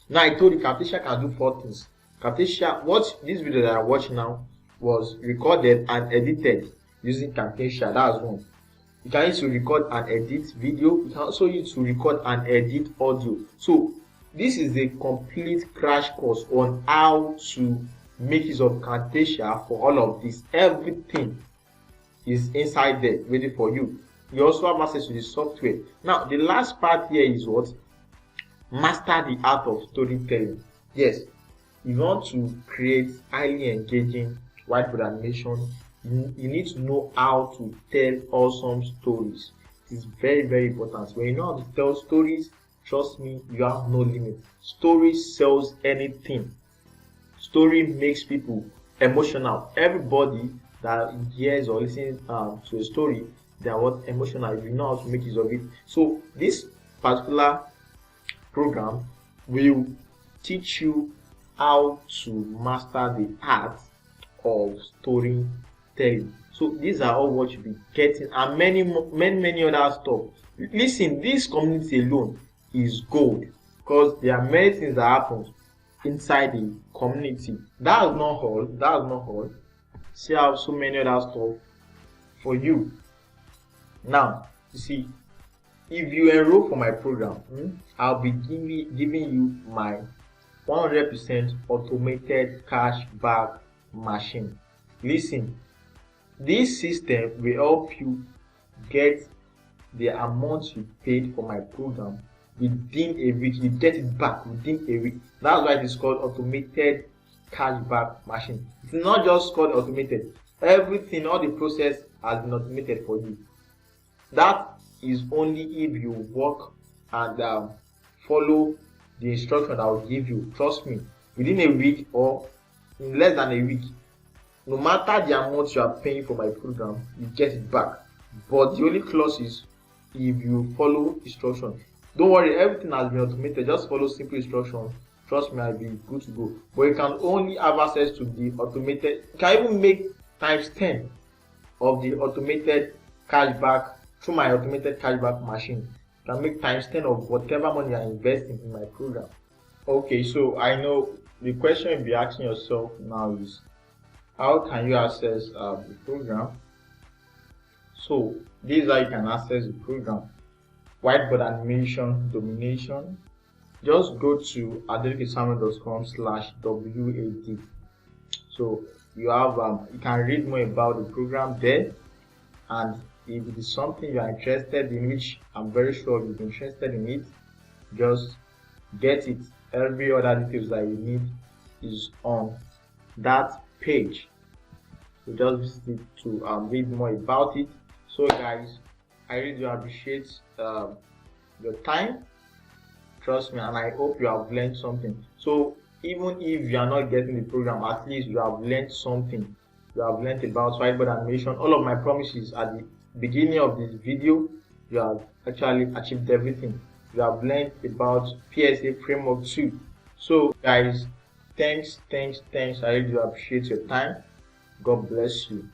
Now I told you Camtasia can do 4 things. Camtasia, what this video that I watch now was recorded and edited using Camtasia. That's one. You can use to record and edit video. You can also use to record and edit audio. So this is a complete crash course on how to make use of Camtasia for all of this. Everything is inside there ready for you. You also have access to the software. Now the last part here is what? Master the art of storytelling. Yes, if you want to create highly engaging whiteboard animation, you need to know how to tell awesome stories. It is very, very important. When you know how to tell stories, trust me, you have no limit. Story sells anything. Story makes people emotional. Everybody that hears or listens to a story, they are what? Emotional. If you know how to make use of it. So this particular program will teach you how to master the art of storytelling. So these are all what you'll be getting, and many other stuff. Listen, this community alone is gold, because there are many things that happen inside the community. That's not all. See, I have so many other stuff for you. Now, you see, if you enroll for my program, I'll be giving you my 100% automated cashback machine. Listen, this system will help you get the amount you paid for my program within a week. You get it back within a week. That's why it is called automated cashback machine. It's not just called automated. Everything, all the process has been automated for you. That is only if you work and follow the instruction I will give you. Trust me, within a week or in less than a week, no matter the amount you are paying for my program, you get it back. But the only clause is if you follow instruction. Don't worry, everything has been automated. Just follow simple instructions. Trust me, I'll be good to go. But you can only have access to the automated. You can even make times 10 of the automated cashback through my automated cashback machine. You can make times 10 of whatever money you are investing in my program. Okay, so I know the question you'll be asking yourself now is, how can you access the program? So this is how you can access the program. Whiteboard animation, domination. Just go to adelkesamuel.com/WAD. So you have you can read more about the program there, and if it is something you are interested in, which I'm very sure you're interested in it, just get it. Every other details that you need is on that page. So just visit it to read more about it. So guys, I really do appreciate your time. Trust me, and I hope you have learned something. So even if you are not getting the program, at least you have learned something. You have learned about whiteboard animation. All of my promises at the beginning of this video, you have actually achieved everything. You have learned about PSA framework too. So guys, thanks. I really do appreciate your time. God bless you.